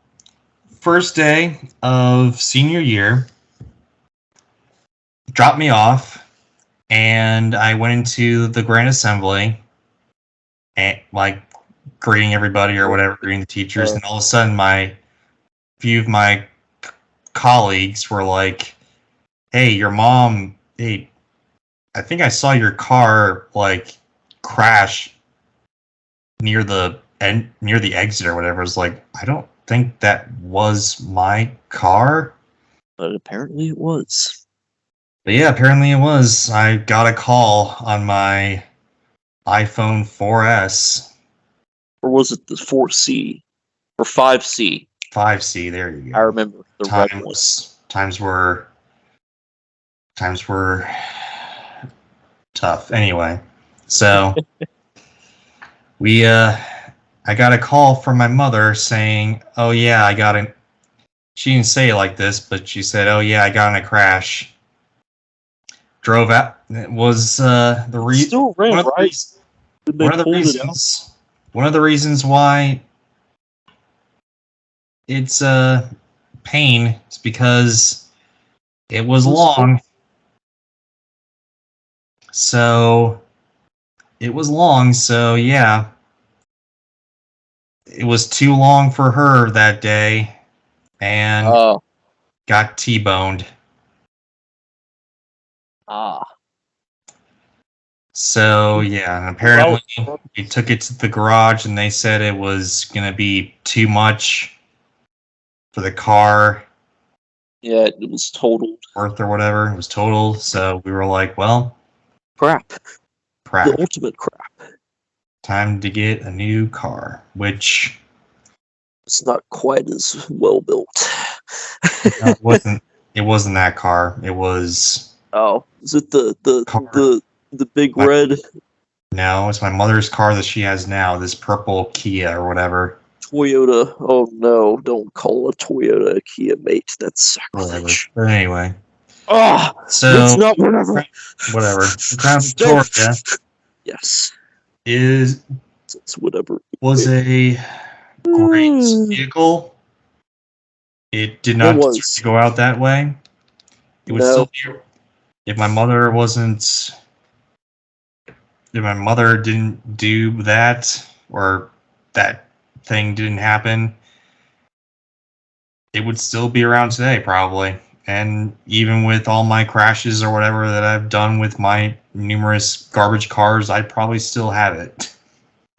first day of senior year, dropped me off, and I went into the Grand Assembly, and greeting everybody or whatever, greeting the teachers, and all of a sudden a few of my colleagues were like, "Hey, your mom, I think I saw your car crash near the exit or whatever." I was like, I don't think that was my car. But apparently it was. But yeah, apparently it was. I got a call on my iPhone 4S. Or was it the 4C? Or 5C? 5C, there you go. I remember the red one. Times were tough. Anyway, so I got a call from my mother saying, "Oh yeah, she didn't say it like this, but she said, "Oh yeah, I got in a crash." Drove out. It was Still ran, one of the reasons why it's pain is because it was long. So yeah. It was too long for her that day, and got T-boned. So yeah, and apparently we took it to the garage, and they said it was gonna be too much for the car. Yeah, it was totaled. Worth or whatever. It was totaled, so we were like, well, crap. The ultimate crap. Time to get a new car, which it's not quite as well built. It wasn't that car. It was. Oh, is it the big red? No, it's my mother's car that she has now. This purple Kia or whatever. Toyota. Oh no! Don't call a Toyota a Kia, mate. That's sacrilege. But anyway. So it's not whatever. Whatever. The Crown Victoria. Yes. It's whatever. Was a great vehicle. It did not deserve to go out that way. It would still be, if my mother didn't do that, or that thing didn't happen, it would still be around today, probably. And even with all my crashes or whatever that I've done with my numerous garbage cars, I'd probably still have it.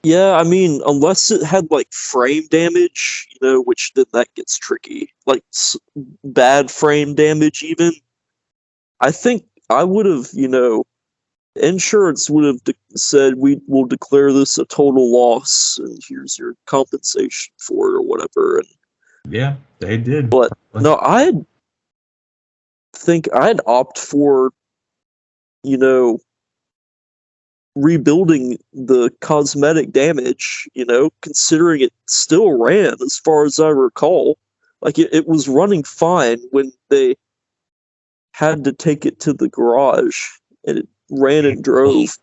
Yeah, I mean, unless it had like frame damage, which then that gets tricky. Like bad frame damage, even. I think I would have, insurance would have said we will declare this a total loss, and here's your compensation for it or whatever. And yeah, they did. But no, I'd opt for, rebuilding the cosmetic damage, considering it still ran as far as I recall. Like it was running fine when they had to take it to the garage, and it ran and drove.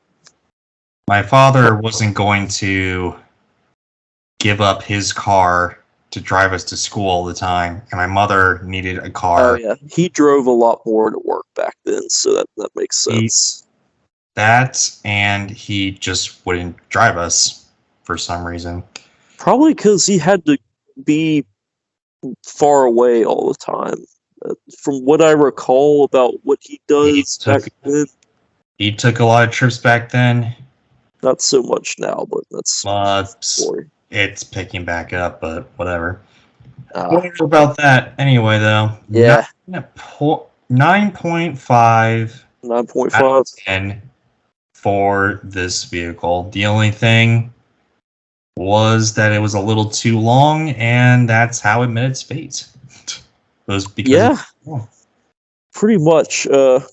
My father wasn't going to give up his car to drive us to school all the time, and my mother needed a car. Oh yeah, he drove a lot more to work back then, so that makes sense. And he just wouldn't drive us for some reason. Probably because he had to be far away all the time. From what I recall about what he does back then. He took a lot of trips back then. Not so much now, but that's story. It's picking back up, but whatever. Whatever about that. Anyway, though. Yeah. 9.5. 9.5. 10 for this vehicle. The only thing was that it was a little too long, and that's how it met its fate. Pretty much. I'm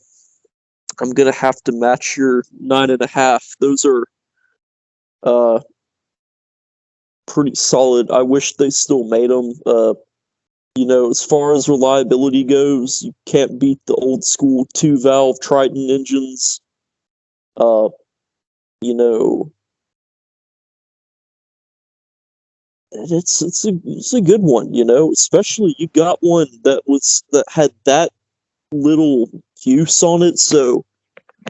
gonna have to match your 9.5. Those are pretty solid. I wish they still made them. As far as reliability goes, you can't beat the old school 2-valve Triton engines. It's a good one, especially you got one that had that little use on it, so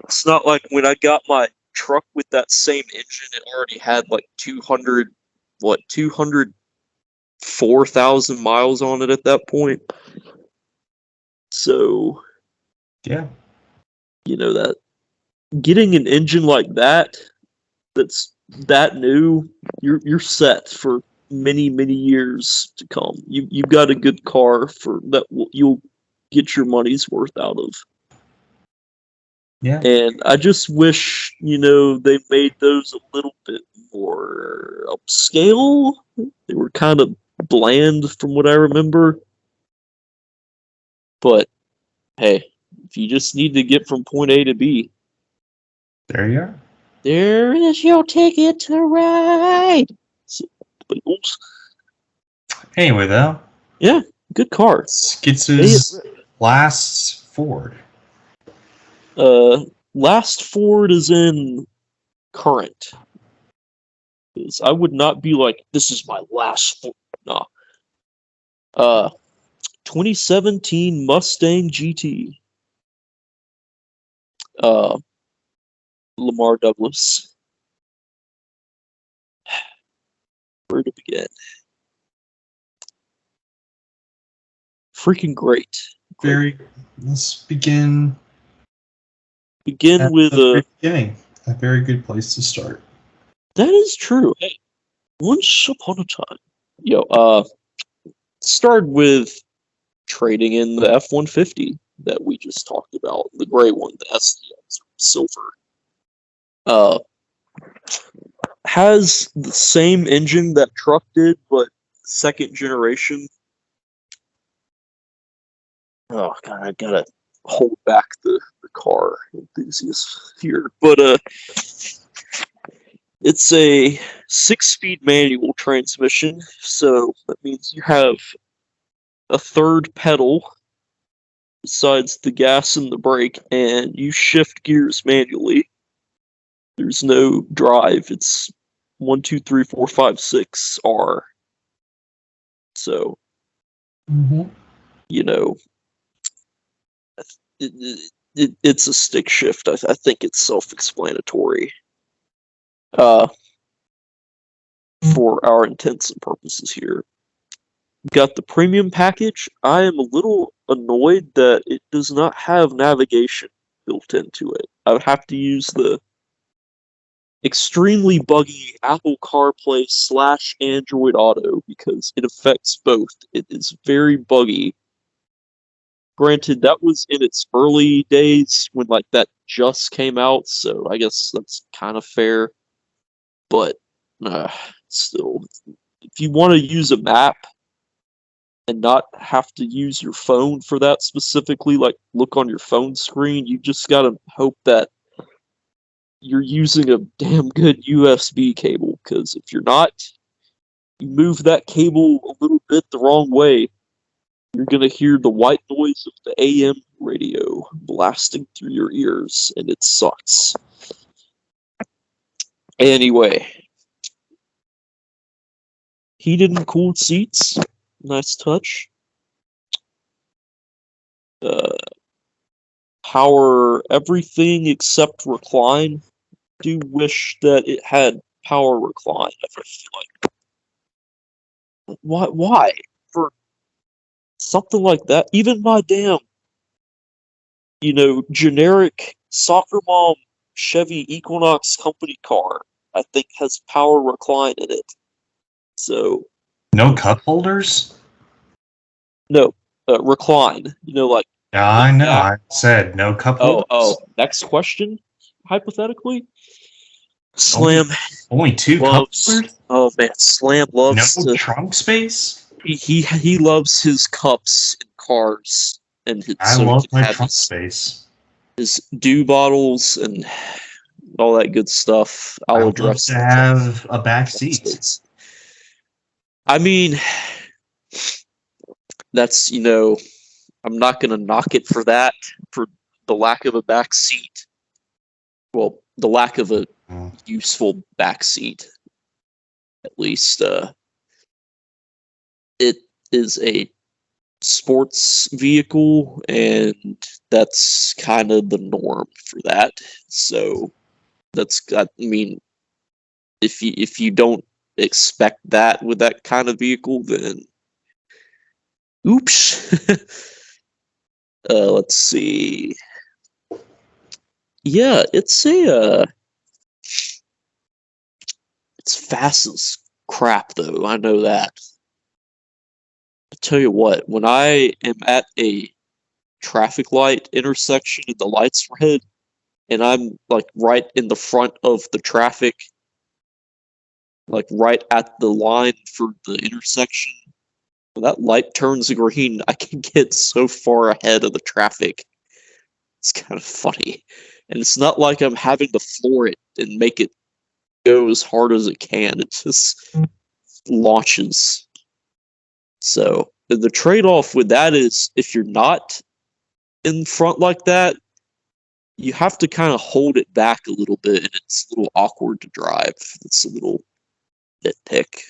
it's not like when I got my truck with that same engine, it already had like 204,000 miles on it at that point. So yeah, that getting an engine like that's that new, you're set for many years to come. You've got a good car for that. You'll get your money's worth out of. Yeah. And I just wish, they made those a little bit more upscale. They were kind of bland from what I remember. But, hey, if you just need to get from point A to B. There you are. There is your ticket to ride. Anyway, though. Yeah, good car. Skitz's last Ford. Last Ford is in current. Because I would not be like, this is my last Ford. Nah. 2017 Mustang GT. Lamar Douglas. Where to begin? Freaking great. Let's begin. Begin with a beginning. A very good place to start. That is true. Hey, once upon a time, started with trading in the F-150 that we just talked about, the gray one, the SDX silver. Has the same engine that truck did, but second generation. Oh god, I gotta hold back the car enthusiast here, but it's a 6-speed manual transmission, so that means you have a third pedal besides the gas and the brake, and you shift gears manually. There's no drive. It's 1, 2, 3, 4, 5, 6 are. So, you know, it's a stick shift. I think it's self-explanatory for our intents and purposes here. Got the premium package. I am a little annoyed that it does not have navigation built into it. I would have to use the extremely buggy Apple CarPlay / Android Auto because it affects both. It is very buggy. Granted, that was in its early days when like that just came out, so I guess that's kind of fair. But still, if you want to use a map and not have to use your phone for that specifically, like look on your phone screen, you just gotta hope that you're using a damn good USB cable, because if you're not, you move that cable a little bit the wrong way, you're gonna hear the white noise of the AM radio blasting through your ears, and it sucks. Anyway, heated and cooled seats, nice touch. Power everything except recline. Do wish that it had power recline. I feel like why for something like that? Even my damn, generic soccer mom Chevy Equinox company car, I think, has power recline in it. So no cup holders? No, recline. Like. Yeah, I know. I said no cup holders. Oh. Next question, hypothetically. Slam. Only 2 cup holders? Oh man, Slam loves no trunk space. He loves his cups in cars, and I love my trunk space. His dew bottles and all that good stuff. I'll address. To have a back seat. I mean, that's I'm not gonna knock it for that, for the lack of a back seat. Well, the lack of a useful back seat. At least, it is a sports vehicle, and that's kind of the norm for that. So I mean, if you don't expect that with that kind of vehicle, then oops. Let's see. Yeah, it's fast as crap though. I know that. I tell you what, when I am at a traffic light intersection and the lights red, and I'm like right in the front of the traffic, like right at the line for the intersection, when that light turns green, I can get so far ahead of the traffic. It's kind of funny. And it's not like I'm having to floor it and make it go as hard as it can. It just launches. So the trade-off with that is if you're not in front like that, you have to kind of hold it back a little bit, and it's a little awkward to drive. It's a little nitpick.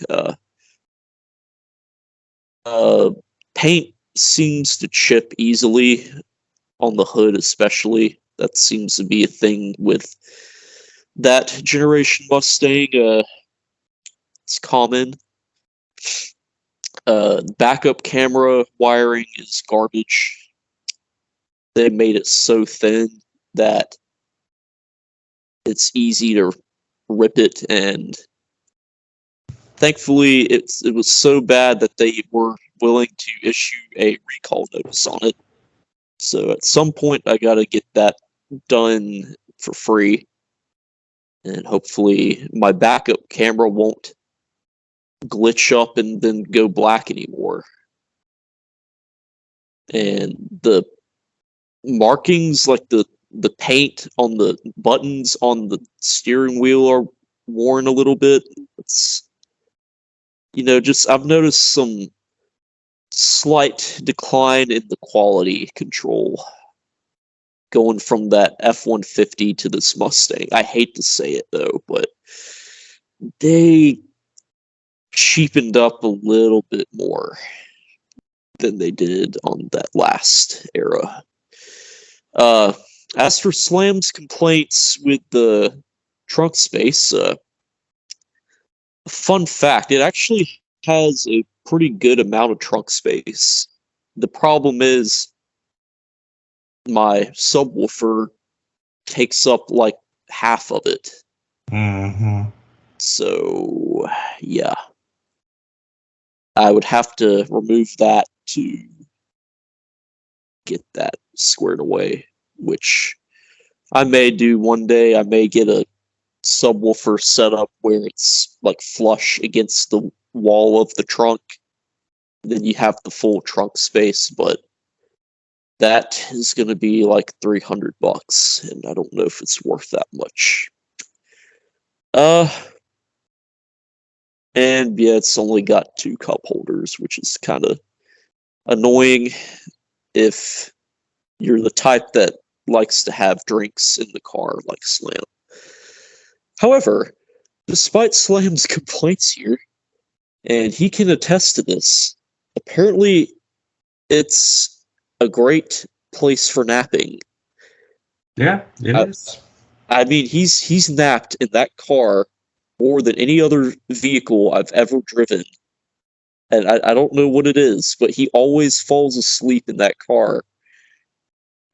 Paint seems to chip easily on the hood, especially. That seems to be a thing with that generation Mustang. It's common. Backup camera wiring is garbage. They made it so thin that it's easy to rip it, and thankfully it was so bad that they were willing to issue a recall notice on it. So at some point I gotta get that done for free, and hopefully my backup camera won't glitch up and then go black anymore. And the markings, like the paint on the buttons on the steering wheel, are worn a little bit. It's just I've noticed some slight decline in the quality control going from that F-150 to this Mustang. I hate to say it though, but they cheapened up a little bit more than they did on that last era. As for Slam's complaints with the trunk space, fun fact, it actually has a pretty good amount of trunk space. The problem is my subwoofer takes up like half of it. Mm-hmm. So, yeah. I would have to remove that to get that squared away, which I may do one day. I may get a subwoofer set up where it's like flush against the wall of the trunk. Then you have the full trunk space, but that is going to be like $300, and I don't know if it's worth that much. And yeah, it's only got 2 cup holders, which is kind of annoying if you're the type that likes to have drinks in the car like Slam. However, despite Slam's complaints here, and he can attest to this, apparently it's a great place for napping. Yeah, it is. I mean, he's napped in that car more than any other vehicle I've ever driven. And I don't know what it is, but he always falls asleep in that car.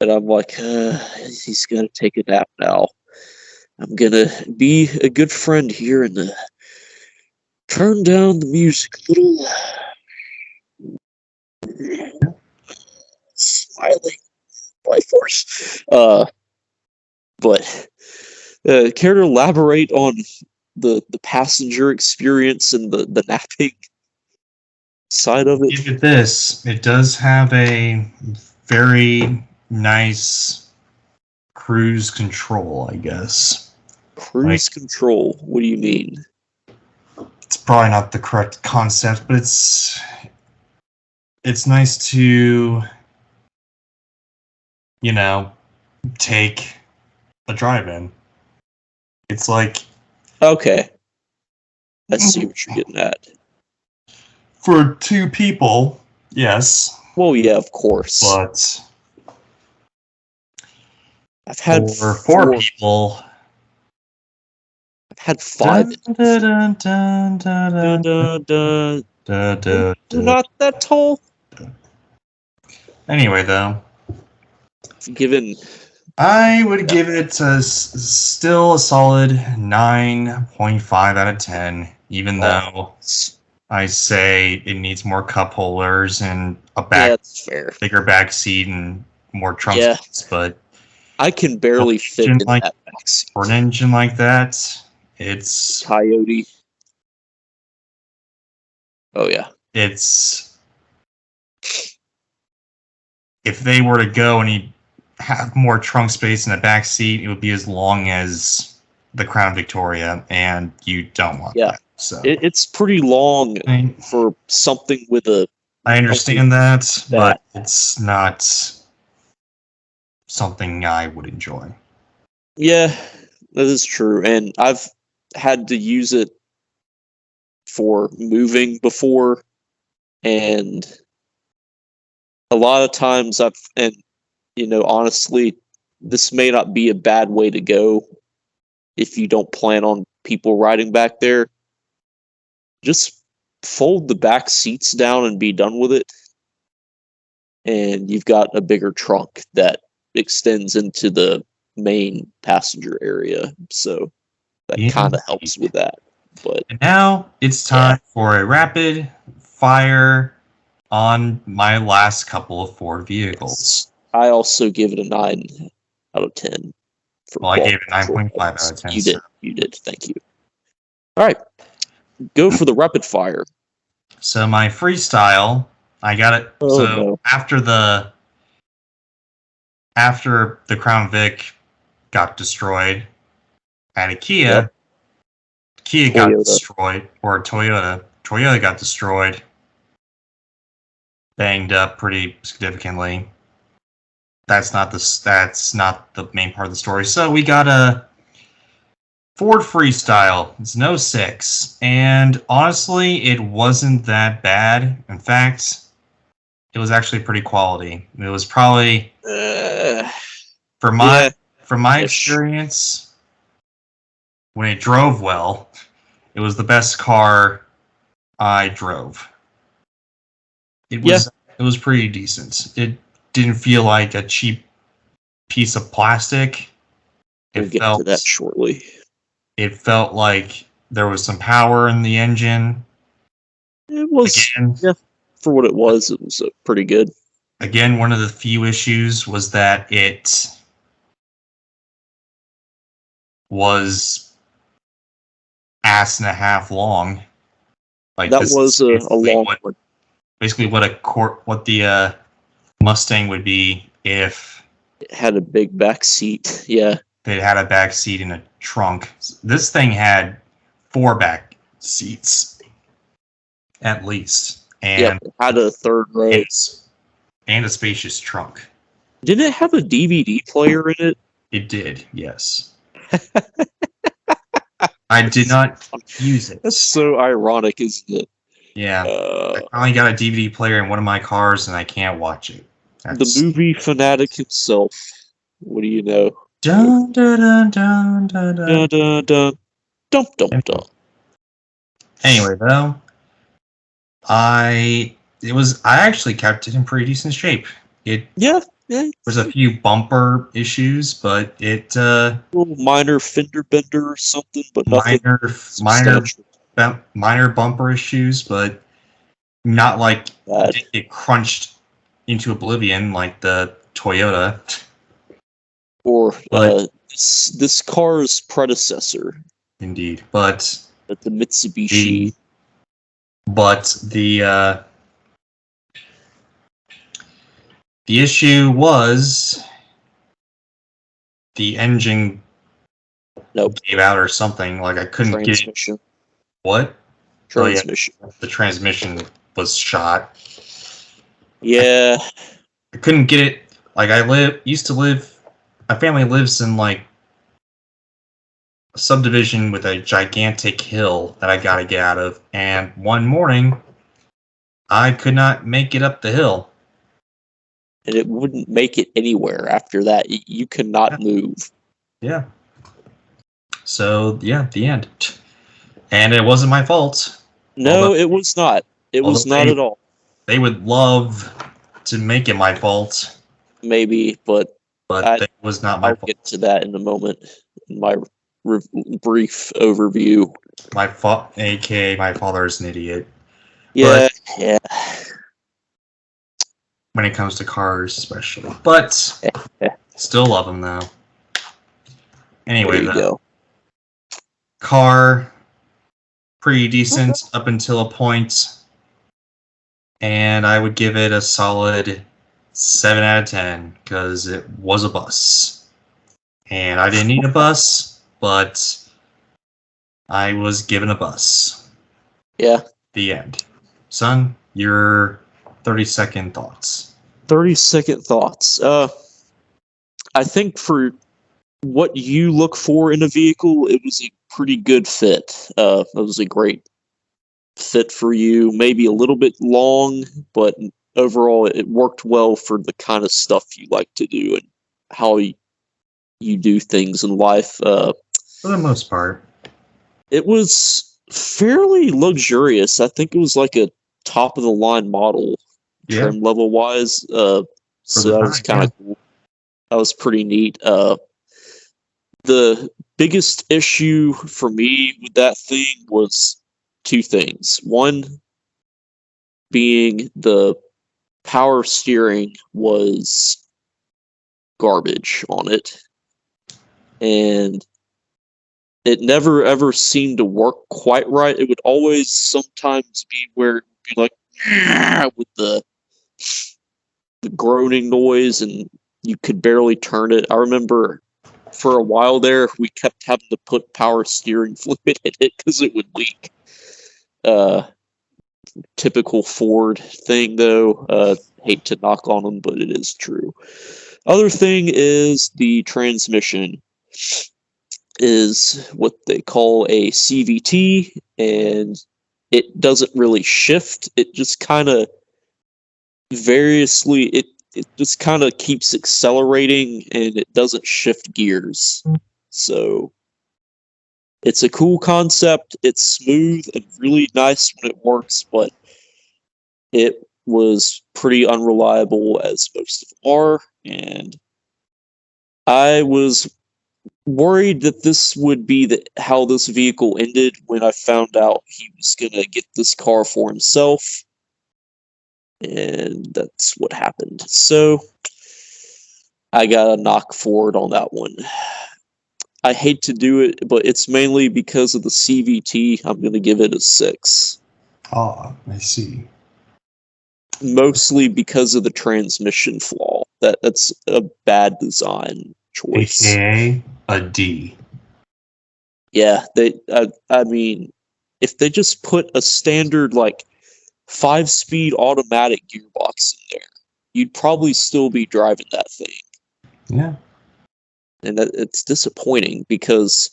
And I'm like, he's going to take a nap now. I'm going to be a good friend here and turn down the music a little. Smiling. Life Force. But care to elaborate on the passenger experience and the napping side of it? Give it this. It does have a very nice cruise control, I guess. Cruise control? What do you mean? It's probably not the correct concept, but it's nice to, take a drive-in. It's like... Okay. I see what you're getting at. For 2 people, yes. Well, yeah, of course. But I've had for 4 people... I've had 5. They're not that tall. Anyway, though. Given... I would give it still a solid 9.5 out of 10, even though I say it needs more cup holders and a that's fair. bigger back seat and more trunk space, but I can barely fit in that back seat. For an engine like that, it's... Coyote. Oh, yeah. It's... If they were to go and have more trunk space in the back seat, it would be as long as the Crown Victoria, and you don't want that. So it's pretty long for something with a... I understand that, but it's not something I would enjoy. Yeah, that is true, and I've had to use it for moving before, and a lot of times honestly, this may not be a bad way to go if you don't plan on people riding back there. Just fold the back seats down and be done with it. And you've got a bigger trunk that extends into the main passenger area. So that kind of helps with that. But and now it's time for a rapid fire on my last couple of Ford vehicles. I also give it a 9 out of 10. Well, I gave it 9.5 out of 10. You did. Thank you. All right. Go for the rapid fire. So my freestyle, I got it. After the Crown Vic got destroyed at a Kia, Kia got destroyed, or Toyota got destroyed, banged up pretty significantly. That's not the main part of the story. So we got a Ford Freestyle. It's an 06. And honestly, it wasn't that bad. In fact, it was actually pretty quality. It was probably, from my experience, when it drove well, it was the best car I drove. It was pretty decent. It didn't feel like a cheap piece of plastic. We'll get to that shortly. It felt like there was some power in the engine. It was, for what it was pretty good. Again, one of the few issues was that it was ass and a half long. Like that was a long one. Basically, what the Mustang would be if it had a big back seat. Yeah, it had a back seat and a trunk. This thing had 4 back seats, at least, and it had a third row and a spacious trunk. Didn't it have a DVD player in it? It did, yes. I did not use it. That's so ironic, isn't it? Yeah. I finally got a DVD player in one of my cars, and I can't watch it. The movie fanatic himself. What do you know? Dun, dun, dun, dun, dun, dun. Dun, dun, dun. Dum, dum, dum. Anyway, though, I actually kept it in pretty decent shape. There's a few bumper issues, but it little minor fender bender or something, but nothing minor bumper issues, but not like it crunched into oblivion like the Toyota or this car's predecessor. Indeed, but the Mitsubishi. The issue was the engine gave out or something. Like I couldn't get what? Transmission. Oh, yeah, the transmission was shot. Yeah. I couldn't get it. Like my family lives in like a subdivision with a gigantic hill that I gotta get out of, and one morning I could not make it up the hill. And it wouldn't make it anywhere after that. You could not move. Yeah. So, the end. And it wasn't my fault. No, it was not. It was not at all. They would love to make it my fault. Maybe, but it was not my fault. I'll get to that in a moment in my brief overview. AKA my father is an idiot. Yeah. When it comes to cars, especially. But still love them, though. Anyway, go. Car, pretty decent up until a point. And I would give it a solid 7 out of 10, because it was a bus. And I didn't need a bus, but I was given a bus. Yeah. The end. Son, your 30-second thoughts. 30-second thoughts. I think for what you look for in a vehicle, it was a pretty good fit. It was a great fit for you. Maybe a little bit long, but overall it worked well for the kind of stuff you like to do and how you do things in life. For the most part. It was fairly luxurious. I think it was like a top-of-the-line model. Trim level wise, so that was kind of cool. That was pretty neat. The biggest issue for me with that thing was 2 things. One being the power steering was garbage on it, and it never ever seemed to work quite right. It would always sometimes be where it would be like with the groaning noise, and you could barely turn it. I remember for a while there, we kept having to put power steering fluid in it because it would leak. Typical Ford thing, though. Hate to knock on them, but it is true. Other thing is the transmission. is what they call a CVT, and it doesn't really shift. It just kind of it just kind of keeps accelerating, and it doesn't shift gears. So it's a cool concept. It's smooth and really nice when it works, but it was pretty unreliable, as most of them are, and I was worried that this would be how this vehicle ended when I found out he was going to get this car for himself, and that's what happened. So I got a knock for it on that one. I hate to do it, but it's mainly because of the CVT. I'm going to give it a 6. Ah, I see. Mostly because of the transmission flaw. That's a bad design choice. AKA a D. Yeah, I mean, if they just put a standard, 5-speed automatic gearbox in there, you'd probably still be driving that thing. Yeah. And it's disappointing, because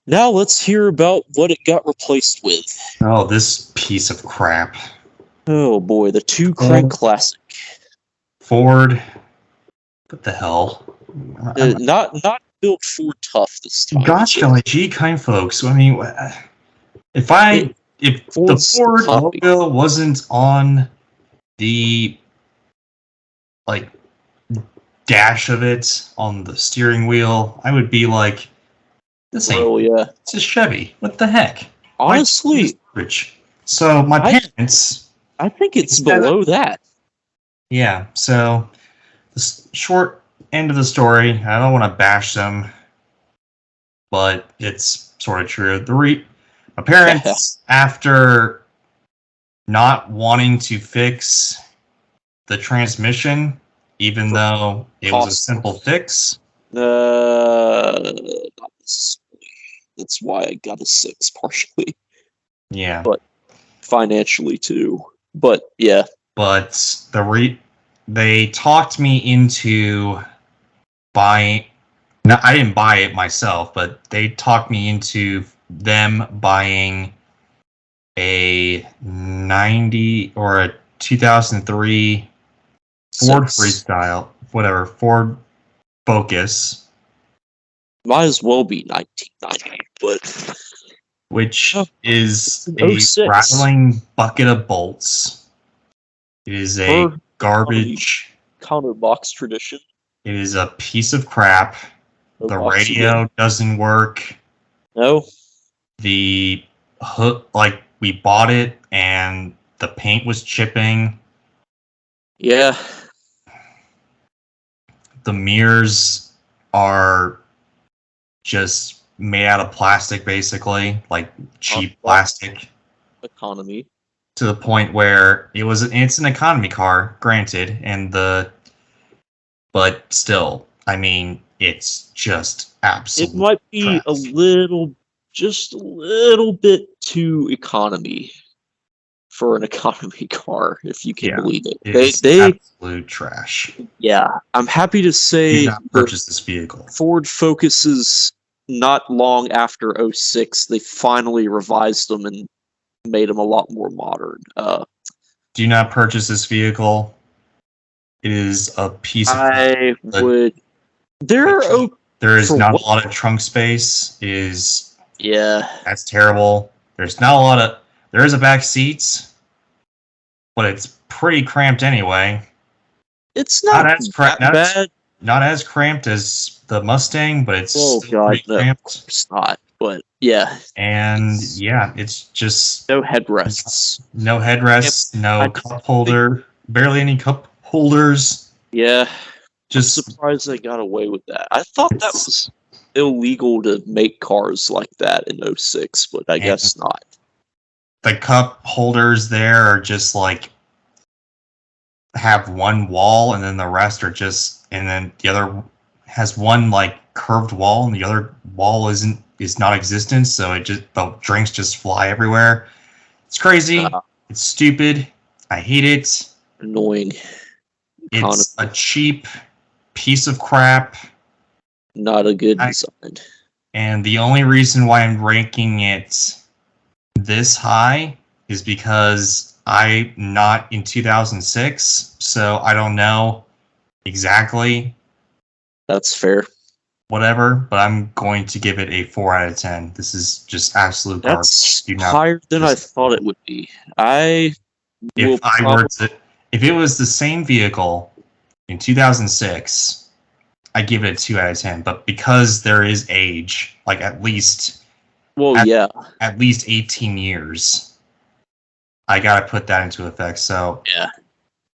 now let's hear about what it got replaced with. Oh, this piece of crap. Oh boy, the 2 Crank Classic. Ford. What the hell? Not built Ford tough this time. Gosh, golly gee, kind folks. I mean, if the Ford logo wasn't on the dash of it on the steering wheel, I would be like, this ain't. Oh yeah, it's a Chevy. What the heck? Honestly, rich. So my parents. I think it's below that. Yeah. So the short end of the story. I don't want to bash them, but it's sort of true. My parents, after not wanting to fix the transmission, even though it was a simple fix. Not necessarily. That's why I got a 6 partially. Yeah. But financially too. But yeah. But they talked me into buying. No, I didn't buy it myself, but they talked me into them buying a 90 or a 2003 Ford Freestyle, whatever, Ford Focus. Might as well be 1990, but which is a rattling bucket of bolts. It is a garbage counter box tradition. It is a piece of crap. The radio doesn't work. No. The hook, we bought it and the paint was chipping. Yeah. The mirrors are just made out of plastic, basically, like cheap plastic. Economy. To the point where it's an economy car, granted, but still, I mean, it's just absolute. It might be just a little bit too economy for an economy car, if you can believe it. It's absolute trash. Yeah, I'm happy to say do not purchase this vehicle. Ford Focuses, not long after 06, they finally revised them and made them a lot more modern. Do not purchase this vehicle. It is a piece of. I would. There is not a lot of trunk space. Yeah. That's terrible. There's not a lot of. There is a back seats, but it's pretty cramped anyway. It's not as bad. Not as cramped as the Mustang, but it's pretty cramped. It's not. But yeah. And yeah, it's just no headrests. No headrests. No cup holder. Barely any cup holders. Yeah. Just I'm surprised they got away with that. I thought that was illegal to make cars like that in 06, but I guess not. The cup holders there are just have one wall, and then the rest are and then the other has one curved wall, and the other wall is non-existent, so the drinks just fly everywhere. It's crazy. It's stupid. I hate it. Annoying. It's a cheap piece of crap. Not a good design. And the only reason why I'm ranking it this high is because I'm not in 2006, so I don't know exactly That's fair. whatever, but I'm going to give it a 4 out of 10. This is just absolute garbage. That's Do not- higher than I thought it would be. If it was the same vehicle in 2006, I give it a 2 out of 10. But because there is age, like at least 18 years, I gotta put that into effect. So yeah,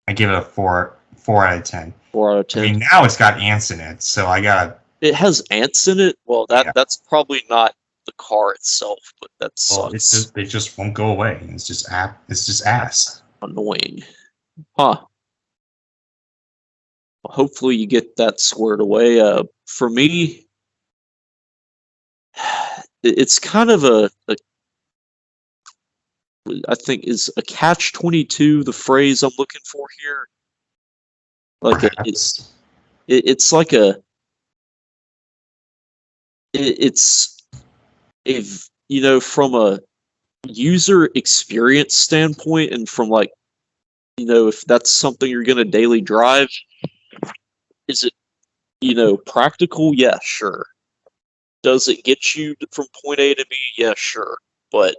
I give it a 4 out of 10. 4 out of 10. I mean, now it's got ants in it, so I gotta. It has ants in it. Well, that's probably not the car itself, but that sucks. It just won't go away. It's just ass. Annoying, huh? Well, hopefully you get that squared away. For me, it's kind of I think is a catch-22 the phrase I'm looking for here. Like it's like from a user experience standpoint, and from like, if that's something you're going to daily drive, is it, practical? Yeah, sure. Does it get you from point A to B? Yeah, sure. But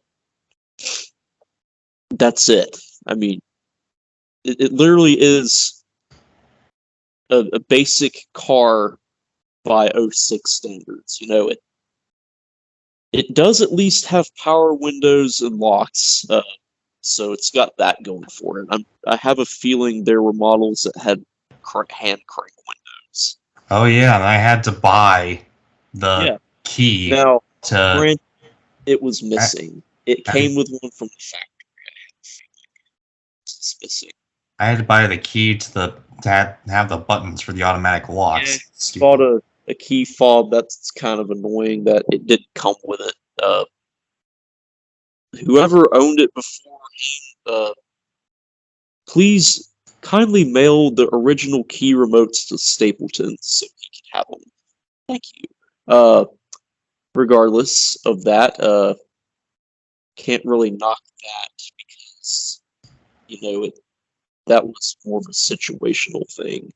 that's it. I mean, it literally is a basic car by 06 standards. It does at least have power windows and locks, so it's got that going for it. I have a feeling there were models that had hand crank windows. Oh yeah, and I had to buy the key now, to. It was missing. It came with one from the factory. It's missing. I had to buy the key to have the buttons for the automatic locks. Yeah, bought a key fob. That's kind of annoying that it didn't come with it. Whoever owned it before, please kindly mail the original key remotes to Stapleton so he can have them. Thank you. Regardless of that, can't really knock that because, that was more of a situational thing.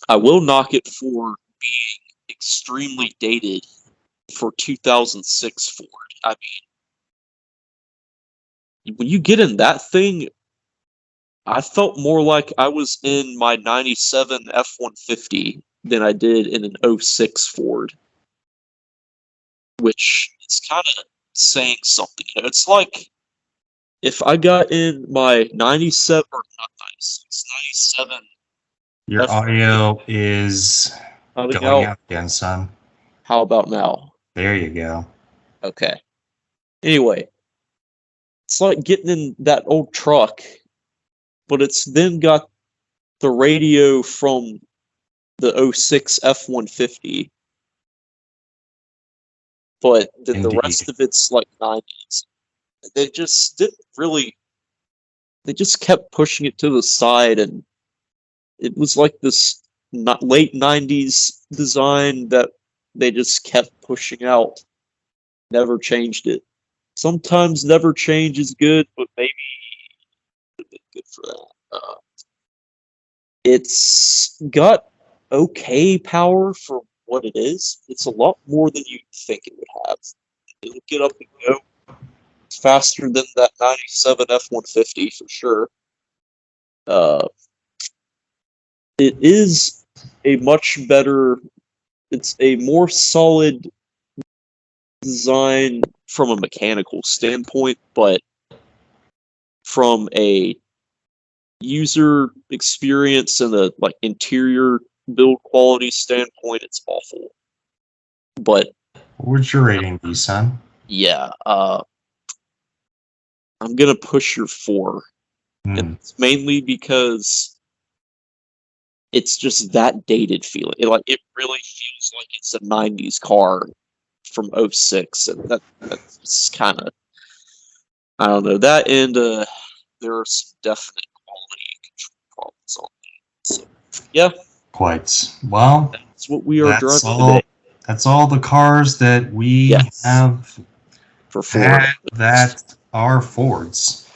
I will knock it for being extremely dated for 2006 Ford. I mean, when you get in that thing, I felt more like I was in my 97 F-150 than I did in an 06 Ford, which is kind of saying something. It's like if I got in my 97, or not 96, 97. Your audio is going out again, son. How about now? There you go. Okay. Anyway, it's like getting in that old truck, but it's then got the radio from the 06 F-150, but then the rest of it's like 90s. They just didn't really. They just kept pushing it to the side, and it was like this late 90s design that they just kept pushing out. Never changed it. Sometimes never change is good, but maybe a bit good for that. It's got okay power for what it is. It's a lot more than you'd think it would have. It'll get up and go faster than that 97 F-150 for sure. It is a much better, it's a more solid design from a mechanical standpoint, but from a user experience and a interior build quality standpoint, it's awful. But what would your rating be, son? Yeah, I'm gonna push your 4. And it's mainly because it's just that dated feeling. It really feels like it's a 90s car from 06, and that's kind of, I don't know, that, and there are some definite quality control problems on that. So yeah, quite well. that's what we are driving today. that's all the cars that we Yes. have For Ford. had that are Fords.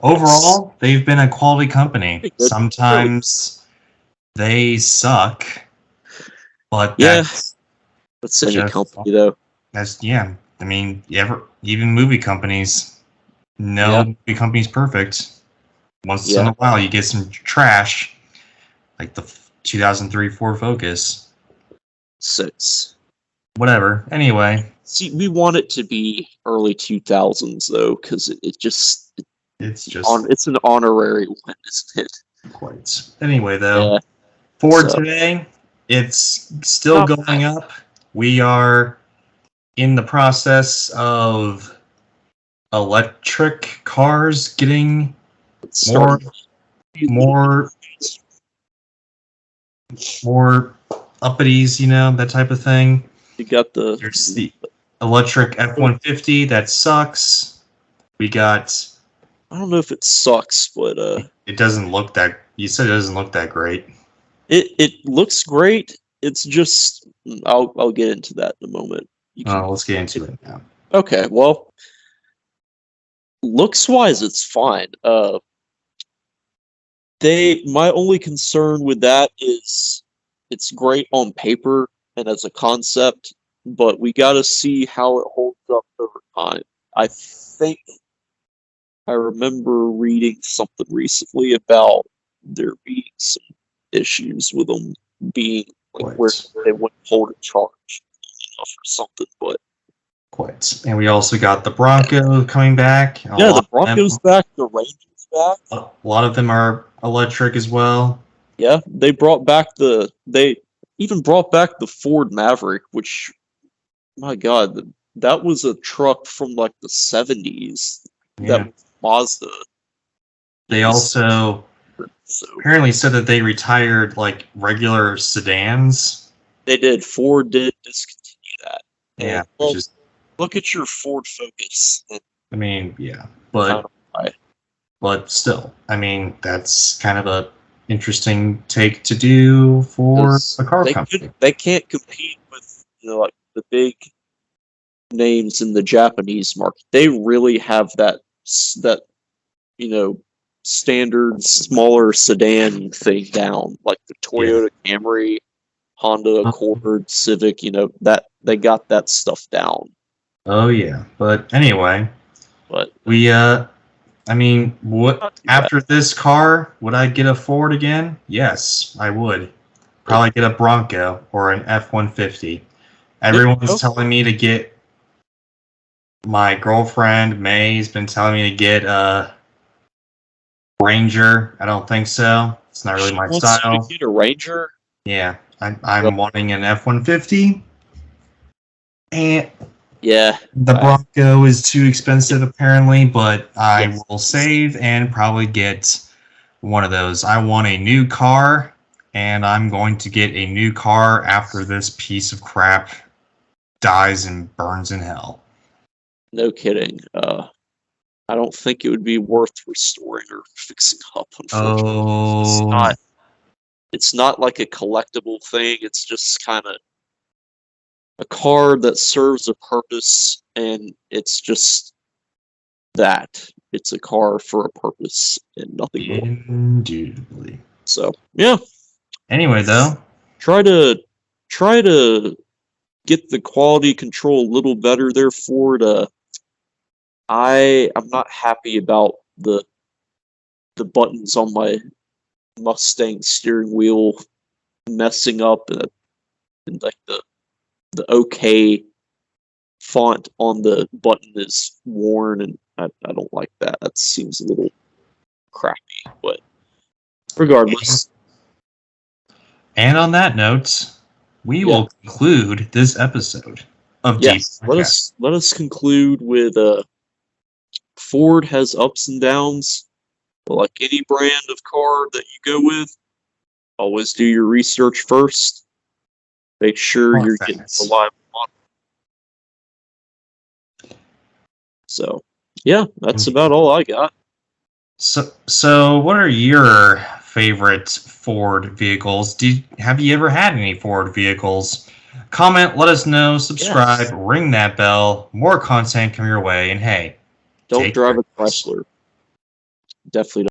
Overall, they've been a quality company. Pretty good. Sometimes they suck, but Yeah. that's That's any just- company, though. yeah. I mean, even movie companies, no movie company's perfect. Once in a while, you get some trash, like the 2003 Ford Focus. 6. Whatever. Anyway, See, we want it to be early 2000s, though, because it's just it's an honorary one, isn't it? quite. Anyway, though, Yeah. Ford So- today, it's still Not going up. We are in the process of electric cars getting It's more starting- more uppities, that type of thing. You got the There's the electric F-150 that sucks. We got. I don't know if it sucks, but It doesn't look that. You said it doesn't look that great. it looks great. It's just I'll get into that in a moment. Let's get into it now. Okay, well, looks wise, it's fine. My only concern with that is it's great on paper and as a concept, but we got to see how it holds up over time. I think I remember reading something recently about there being some issues with them being like where they wouldn't hold a charge enough or something, but Quite. And we also got the Bronco coming back. the Bronco's back, the Ranger's back. A lot of them are electric as well. Yeah, they even brought back the Ford Maverick, which, my God, that was a truck from like the 70s. Yeah. That was Mazda. They also So apparently said that they retired like regular sedans. they did. Ford did discontinue that. Yeah, And, well, which is, look at your Ford Focus. I mean, yeah, Oh, but still, I mean, that's kind of a interesting take to do for a car company. They can't compete with like the big names in the Japanese market. They really have that standard smaller sedan thing down, like the Toyota Camry, Honda Accord, Civic. That they got that stuff down. Oh yeah, but anyway, But we I mean, what not too bad. after this car, would I get a Ford again? Yes, I would. Probably get a Bronco or an F-150. Everyone's telling me to get. My girlfriend May's been telling me to get a Ranger. I don't think so. It's not really my Wants you style. to get a Ranger. Yeah, I'm wanting an F-150, and Yeah, the Bronco is too expensive apparently. But I will save and probably get one of those. I want a new car, and I'm going to get a new car after this piece of crap dies and burns in hell. no kidding. I don't think it would be worth restoring or fixing up. Unfortunately, it's not like a collectible thing. It's just kind of a car that serves a purpose, and it's just that. It's a car for a purpose and nothing more. Indubitably. So yeah, Anyway, though, try to get the quality control a little better there, Ford. I'm not happy about the buttons on my Mustang steering wheel messing up, and like the OK font on the button is worn, and I don't like that. That seems a little crappy, but regardless. and on that note, we will conclude this episode of Yes, Deep let Podcast. us conclude with Ford has ups and downs, but like any brand of car that you go with, always do your research first. Make sure you're getting Perfect. a reliable model. So, yeah, that's about all I got. So what are your favorite Ford vehicles? Have you ever had any Ford vehicles? Comment, let us know, subscribe, Yes. ring that bell. More content coming your way, and hey, Don't take drive care. a Chrysler. Definitely don't.